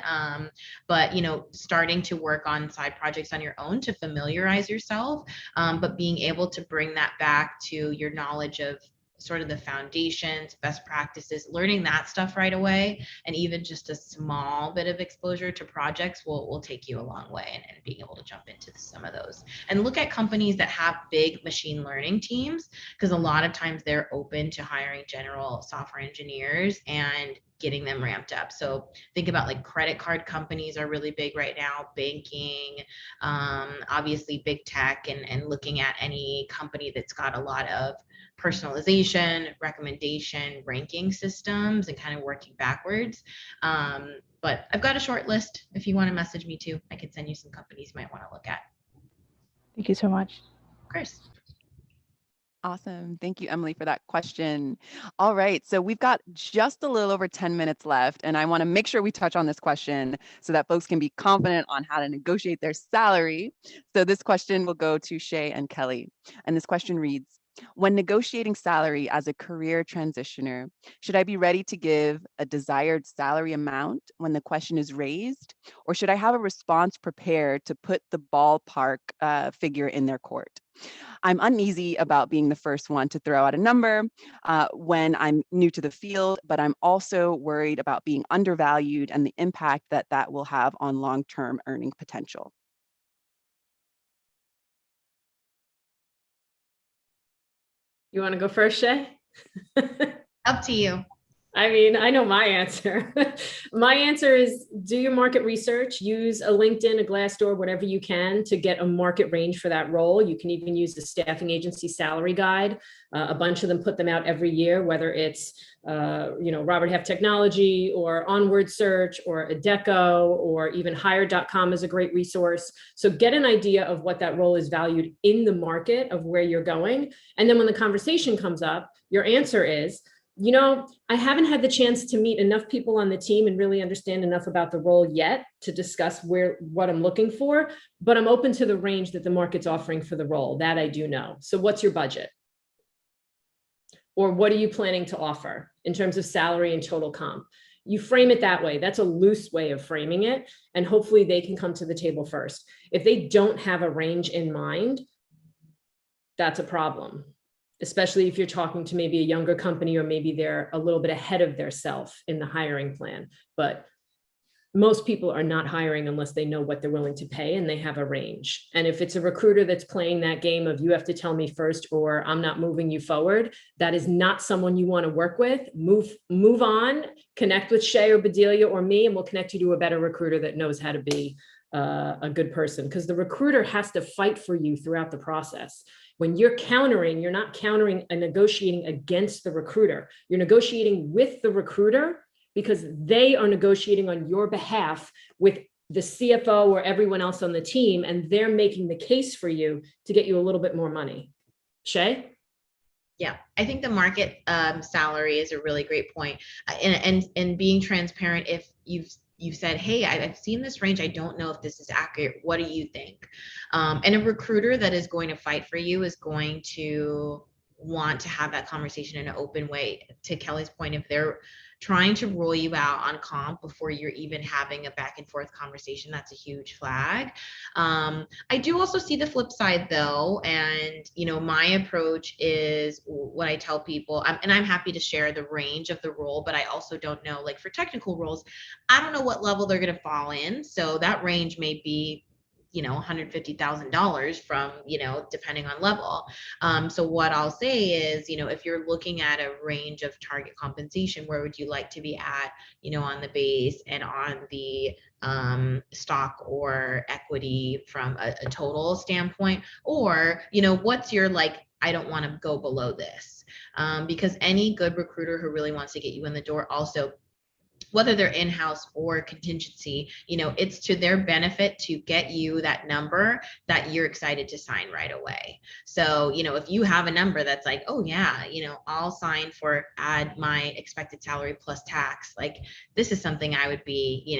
But, starting to work on side projects on your own to familiarize yourself, but being able to bring that back to your knowledge of sort of the foundations, best practices, learning that stuff right away, and even just a small bit of exposure to projects will take you a long way, and being able to jump into some of those. And look at companies that have big machine learning teams, because a lot of times they're open to hiring general software engineers and getting them ramped up. So think about like credit card companies are really big right now, banking, obviously big tech, and looking at any company that's got a lot of personalization, recommendation, ranking systems, and kind of working backwards. But I've got a short list. If you want to message me too, I could send you some companies you might want to look at. Thank you so much. Of course. Awesome. Thank you, Emily, for that question. All right. So we've got just a little over 10 minutes left, and I want to make sure we touch on this question so that folks can be confident on how to negotiate their salary. So this question will go to Chez and Kelly. And this question reads, when negotiating salary as a career transitioner, should I be ready to give a desired salary amount when the question is raised, or should I have a response prepared to put the ballpark figure in their court? I'm uneasy about being the first one to throw out a number when I'm new to the field, but I'm also worried about being undervalued and the impact that that will have on long-term earning potential. You want to go first, Chez? Up to you. I mean, I know my answer. My answer is do your market research, use a LinkedIn, a Glassdoor, whatever you can to get a market range for that role. You can even use the staffing agency salary guide. A bunch of them put them out every year, whether it's, Robert Half Technology or Onward Search or Adecco, or even Hire.com is a great resource. So get an idea of what that role is valued in the market of where you're going. And then when the conversation comes up, your answer is, I haven't had the chance to meet enough people on the team and really understand enough about the role yet to discuss what I'm looking for, but I'm open to the range that the market's offering for the role. That I do know. So what's your budget? Or what are you planning to offer in terms of salary and total comp? You frame it that way. That's a loose way of framing it. And hopefully they can come to the table first. If they don't have a range in mind, that's a problem. Especially if you're talking to maybe a younger company, or maybe they're a little bit ahead of their self in the hiring plan. But most people are not hiring unless they know what they're willing to pay and they have a range. And if it's a recruiter that's playing that game of you have to tell me first or I'm not moving you forward, that is not someone you want to work with. Move on, connect with Chez or Bedilia or me, and we'll connect you to a better recruiter that knows how to be a good person, because the recruiter has to fight for you throughout the process. When you're countering, you're not countering and negotiating against the recruiter. You're negotiating with the recruiter because they are negotiating on your behalf with the CFO or everyone else on the team, and they're making the case for you to get you a little bit more money. Chez? Yeah, I think the market salary is a really great point. And being transparent, if you've said, hey, I've seen this range, I don't know if this is accurate, what do you think? And a recruiter that is going to fight for you is going to want to have that conversation in an open way. To Kelly's point, if they're trying to rule you out on comp before you're even having a back and forth conversation, that's a huge flag. I do also see the flip side though. And, my approach is what I tell people, and I'm happy to share the range of the role, but I also don't know, like for technical roles, I don't know what level they're going to fall in. So that range may be, $150,000 from, depending on level. So what I'll say is, if you're looking at a range of target compensation, where would you like to be at, on the base and on the stock or equity from a total standpoint, or, what's your I don't want to go below this, because any good recruiter who really wants to get you in the door also whether they're in-house or contingency, it's to their benefit to get you that number that you're excited to sign right away. So, if you have a number that's like, oh yeah, I'll sign for add my expected salary plus tax, like this is something I would be,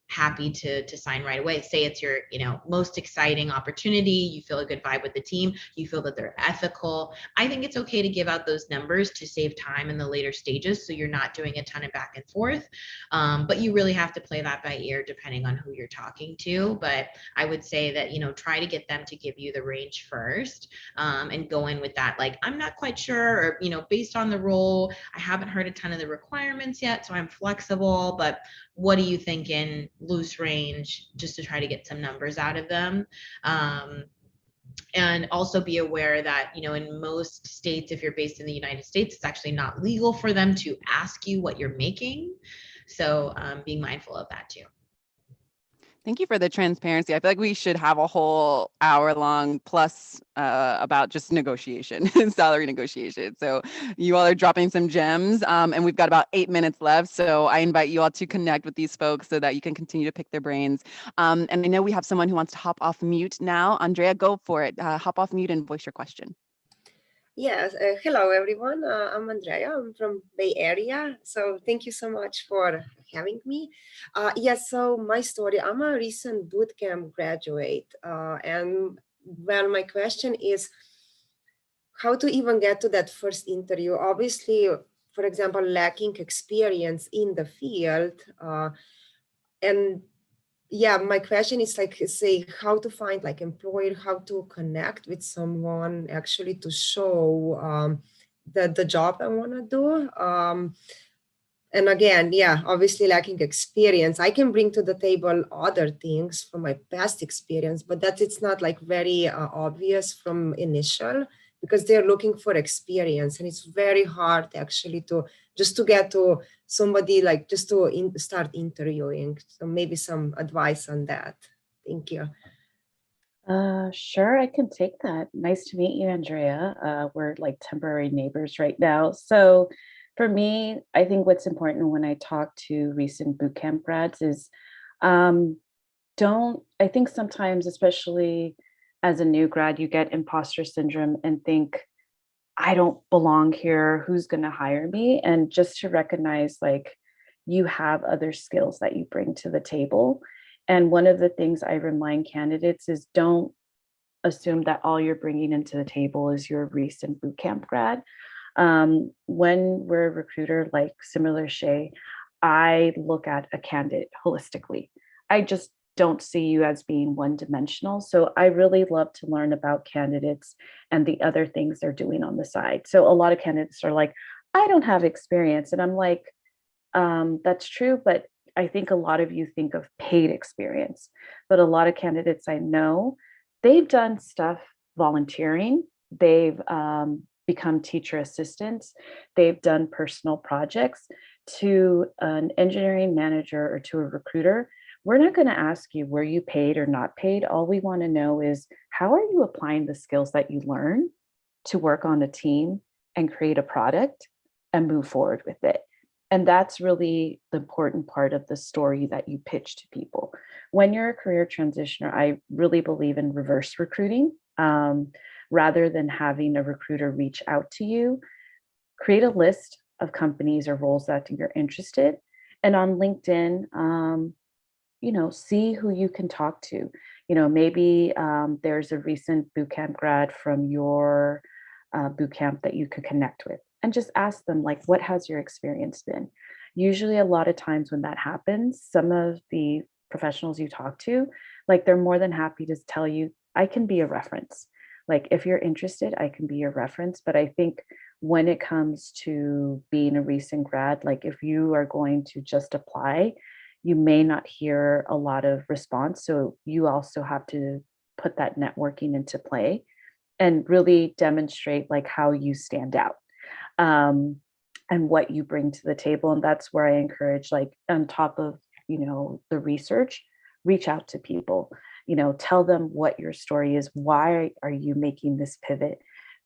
happy to sign right away. Say it's your, most exciting opportunity. You feel a good vibe with the team. You feel that they're ethical. I think it's okay to give out those numbers to save time in the later stages, so you're not doing a ton of back and forth. But you really have to play that by ear depending on who you're talking to. But I would say that, try to get them to give you the range first, and go in with that, like, I'm not quite sure, or, based on the role, I haven't heard a ton of the requirements yet, so I'm flexible, but what do you think in loose range, just to try to get some numbers out of them. And also be aware that, in most states, if you're based in the United States, it's actually not legal for them to ask you what you're making. So being mindful of that too. Thank you for the transparency. I feel like we should have a whole hour long plus about just negotiation, salary negotiation. So you all are dropping some gems, and we've got about 8 minutes left. So I invite you all to connect with these folks so that you can continue to pick their brains. And I know we have someone who wants to hop off mute now. Andrea, go for it. Hop off mute and voice your question. Yes, hello everyone. I'm Andrea. I'm from Bay Area. So thank you so much for having me. Yes, so my story, I'm a recent bootcamp graduate. And well, my question is how to even get to that first interview. Obviously, for example, lacking experience in the field. And yeah, my question is like, say, how to find like employer, how to connect with someone actually to show the job I want to do. And again, yeah, obviously lacking experience. I can bring to the table other things from my past experience, but that it's not like very obvious from initial, because they're looking for experience, and it's very hard actually to just to get to somebody, like just to start interviewing. So maybe some advice on that. Thank you. Sure, I can take that. Nice to meet you, Andrea. We're like temporary neighbors right now. So for me, I think what's important when I talk to recent bootcamp grads is I think sometimes, especially as a new grad, you get imposter syndrome and think, I don't belong here. Who's going to hire me? And just to recognize, like, you have other skills that you bring to the table. And one of the things I remind candidates is don't assume that all you're bringing into the table is your recent bootcamp grad. When we're a recruiter, like similar Chez, I look at a candidate holistically. I just don't see you as being one-dimensional. So I really love to learn about candidates and the other things they're doing on the side. So a lot of candidates are like, I don't have experience. And I'm like, that's true, but I think a lot of you think of paid experience, but a lot of candidates I know, they've done stuff volunteering, they've become teacher assistants, they've done personal projects. To an engineering manager or to a recruiter, we're not going to ask you were you paid or not paid. All we want to know is how are you applying the skills that you learn to work on a team and create a product and move forward with it. And that's really the important part of the story that you pitch to people. When you're a career transitioner, I really believe in reverse recruiting. Rather than having a recruiter reach out to you, create a list of companies or roles that you're interested. And on LinkedIn, see who you can talk to. Maybe there's a recent bootcamp grad from your bootcamp that you could connect with, and just ask them, like, what has your experience been? Usually a lot of times when that happens, some of the professionals you talk to, like, they're more than happy to tell you, I can be a reference. Like, if you're interested, I can be your reference. But I think when it comes to being a recent grad, like if you are going to just apply, you may not hear a lot of response. So you also have to put that networking into play and really demonstrate like how you stand out, and what you bring to the table. And that's where I encourage, like, on top of, the research, reach out to people, tell them what your story is. Why are you making this pivot?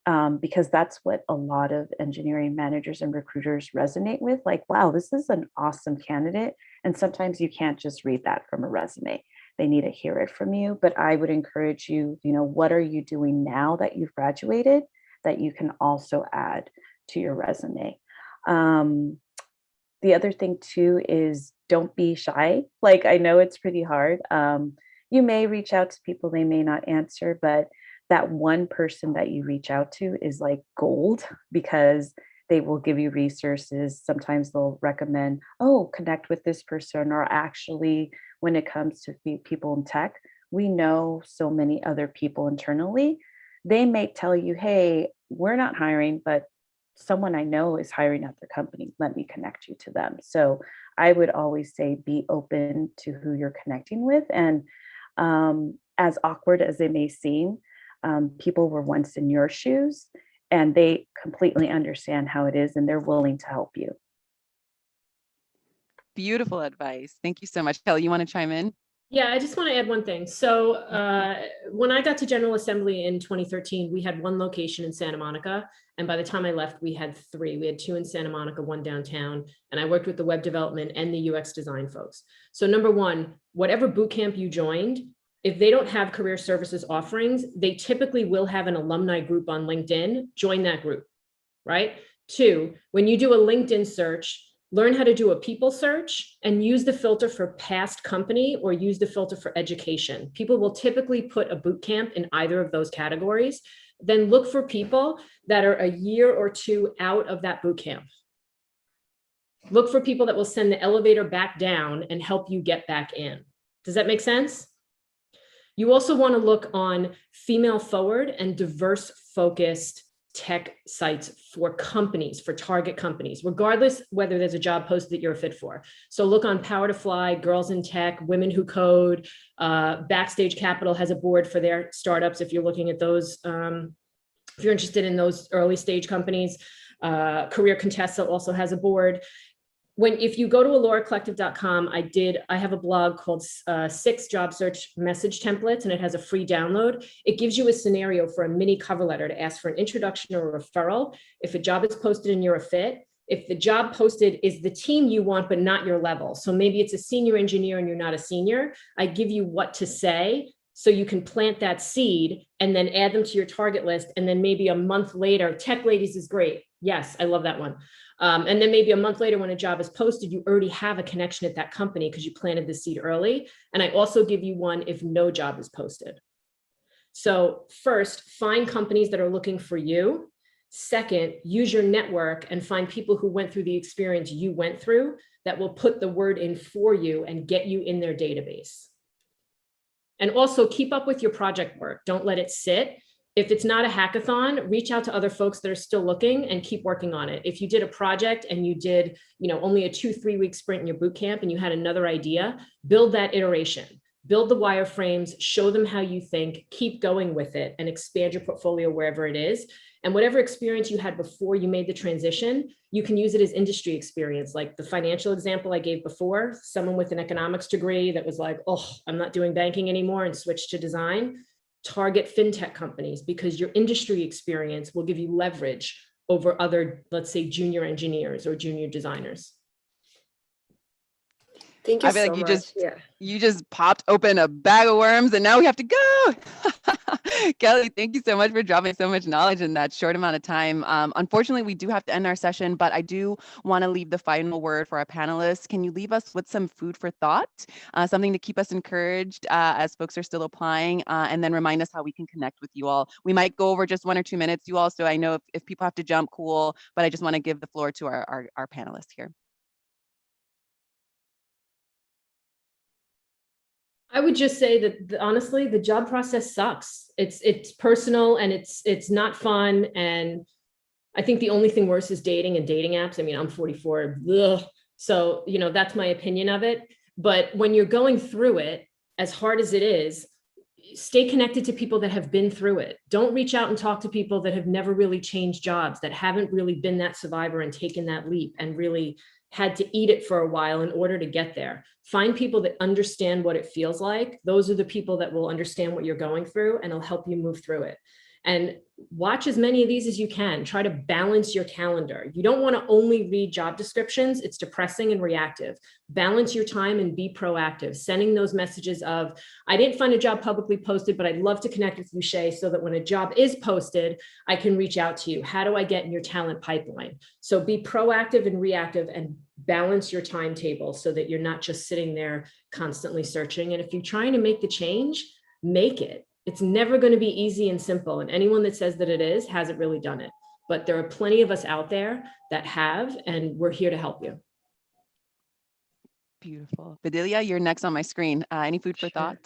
because that's what a lot of engineering managers and recruiters resonate with. Like, wow, this is an awesome candidate. And sometimes you can't just read that from a resume. They need to hear it from you. But I would encourage you, what are you doing now that you've graduated that you can also add to your resume? The other thing too is don't be shy. Like, I know it's pretty hard. You may reach out to people, they may not answer, but that one person that you reach out to is like gold, because they will give you resources. Sometimes they'll recommend, oh, connect with this person. Or actually, when it comes to people in tech, we know so many other people internally. They may tell you, hey, we're not hiring, but someone I know is hiring at their company. Let me connect you to them. So I would always say be open to who you're connecting with. And as awkward as it may seem, people were once in your shoes and they completely understand how it is and they're willing to help you. Beautiful advice. Thank you so much. Kelly, you want to chime in? Yeah, I just want to add one thing. So when I got to General Assembly in 2013, we had one location in Santa Monica. And by the time I left, we had 3. We had 2 in Santa Monica, 1 downtown. And I worked with the web development and the UX design folks. So number one, whatever boot camp you joined, if they don't have career services offerings, they typically will have an alumni group on LinkedIn. Join that group, right? 2, when you do a LinkedIn search, learn how to do a people search and use the filter for past company or use the filter for education. People will typically put a boot camp in either of those categories. Then look for people that are a year or 2 out of that boot camp. Look for people that will send the elevator back down and help you get back in. Does that make sense? You also want to look on female forward and diverse focused tech sites for companies, for target companies, regardless whether there's a job posted that you're a fit for. So look on Power to Fly, Girls in Tech, Women Who Code, Backstage Capital has a board for their startups if you're looking at those, if you're interested in those early stage companies. Career Contessa also has a board. If you go to alloracollective.com, I have a blog called 6 job search message templates, and it has a free download. It gives you a scenario for a mini cover letter to ask for an introduction or a referral. If a job is posted and you're a fit, if the job posted is the team you want, but not your level. So maybe it's a senior engineer and you're not a senior. I give you what to say so you can plant that seed and then add them to your target list. And then maybe a month later, Tech Ladies is great. Yes, I love that one. And then maybe a month later when a job is posted, you already have a connection at that company because you planted the seed early. And I also give you one if no job is posted. So first, find companies that are looking for you. Second, use your network and find people who went through the experience you went through that will put the word in for you and get you in their database. And also keep up with your project work. Don't let it sit. If it's not a hackathon, reach out to other folks that are still looking and keep working on it. If you did a project and you did, only a 2-3 week sprint in your boot camp and you had another idea, build that iteration, build the wireframes, show them how you think, keep going with it and expand your portfolio wherever it is. And whatever experience you had before you made the transition, you can use it as industry experience. Like the financial example I gave before, someone with an economics degree that was like, oh, I'm not doing banking anymore and switched to design. Target fintech companies because your industry experience will give you leverage over other, let's say, junior engineers or junior designers. Thank you I feel so like much. you just popped open a bag of worms and now we have to go. Kelly, thank you so much for dropping so much knowledge in that short amount of time. Unfortunately, we do have to end our session, but I do want to leave the final word for our panelists. Can you leave us with some food for thought, something to keep us encouraged as folks are still applying, and then remind us how we can connect with you all. We might go over just 1 or 2 minutes, you all, so I know if people have to jump, cool, but I just want to give the floor to our panelists here. I would just say that honestly, the job process sucks. It's personal and it's not fun. And I think the only thing worse is dating and dating apps. I mean, I'm 44, ugh. So, that's my opinion of it. But when you're going through it, as hard as it is, stay connected to people that have been through it. Don't reach out and talk to people that have never really changed jobs, that haven't really been that survivor and taken that leap and really had to eat it for a while in order to get there. Find people that understand what it feels like. Those are the people that will understand what you're going through and will help you move through it. And watch as many of these as you can. Try to balance your calendar. You don't want to only read job descriptions. It's depressing and reactive. Balance your time and be proactive. Sending those messages of, I didn't find a job publicly posted, but I'd love to connect with you, Chez, so that when a job is posted, I can reach out to you. How do I get in your talent pipeline? So be proactive and reactive, and balance your timetable so that you're not just sitting there constantly searching. And if you're trying to make the change, make it. It's never going to be easy and simple. And anyone that says that it is hasn't really done it. But there are plenty of us out there that have, and we're here to help you. Beautiful. Bedilia, you're next on my screen. Any food for thought?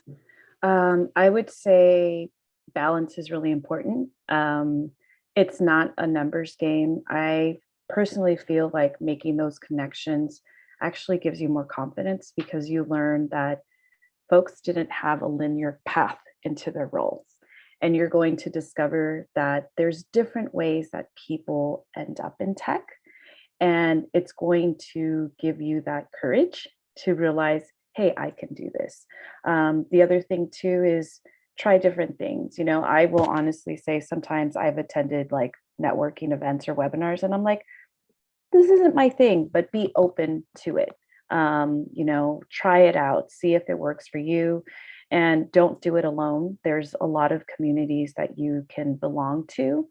I would say balance is really important. It's not a numbers game. I personally feel like making those connections actually gives you more confidence, because you learn that folks didn't have a linear path into their roles. And you're going to discover that there's different ways that people end up in tech. And it's going to give you that courage to realize, hey, I can do this. The other thing too is try different things. I will honestly say sometimes I've attended like networking events or webinars, and I'm like, this isn't my thing, but be open to it. Try it out, see if it works for you, and don't do it alone. There's a lot of communities that you can belong to,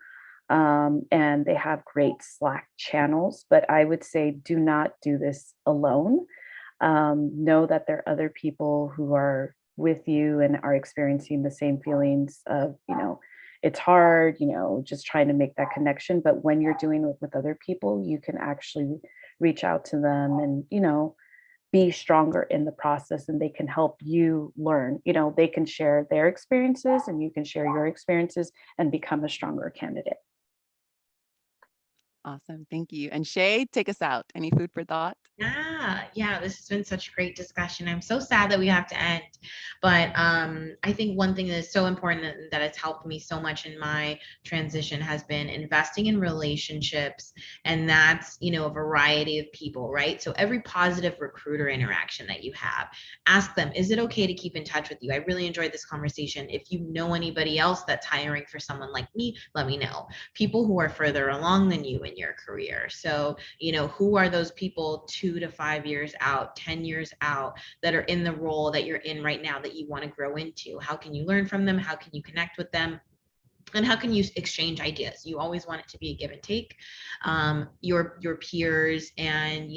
and they have great Slack channels, but I would say do not do this alone. Know that there are other people who are with you and are experiencing the same feelings of, it's hard, just trying to make that connection. But when you're doing it with other people, you can actually reach out to them and, be stronger in the process, and they can help you learn. They can share their experiences and you can share your experiences and become a stronger candidate. Awesome. Thank you. And Chez, take us out. Any food for thought? Yeah, this has been such a great discussion. I'm so sad that we have to end, but I think one thing that is so important that has helped me so much in my transition has been investing in relationships, and that's, a variety of people, right? So every positive recruiter interaction that you have, ask them, is it okay to keep in touch with you? I really enjoyed this conversation. If you know anybody else that's hiring for someone like me, let me know. People who are further along than you in your career. So, who are those people 2 to 5 years out, 10 years out, that are in the role that you're in right now that you want to grow into? How can you learn from them? How can you connect with them? And how can you exchange ideas? You always want it to be a give and take. Your peers and,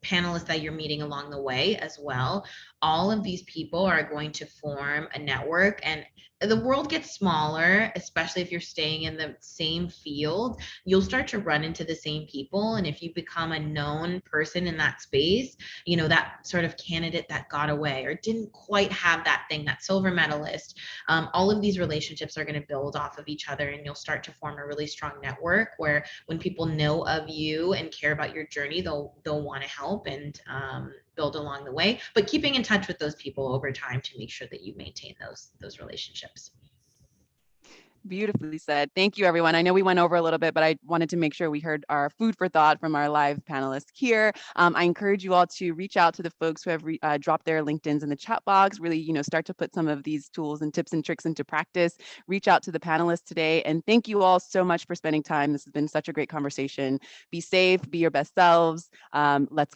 panelists that you're meeting along the way as well. All of these people are going to form a network, and the world gets smaller, especially if you're staying in the same field. You'll start to run into the same people. And if you become a known person in that space, that sort of candidate that got away or didn't quite have that thing, that silver medalist, all of these relationships are going to build off of each other, and you'll start to form a really strong network where when people know of you and care about your journey, they'll want to help and build along the way, but keeping in touch with those people over time to make sure that you maintain those relationships. Beautifully said. Thank you, everyone. I know we went over a little bit, but I wanted to make sure we heard our food for thought from our live panelists here. I encourage you all to reach out to the folks who have dropped their LinkedIns in the chat box, really, start to put some of these tools and tips and tricks into practice. Reach out to the panelists today. And thank you all so much for spending time. This has been such a great conversation. Be safe, be your best selves. Let's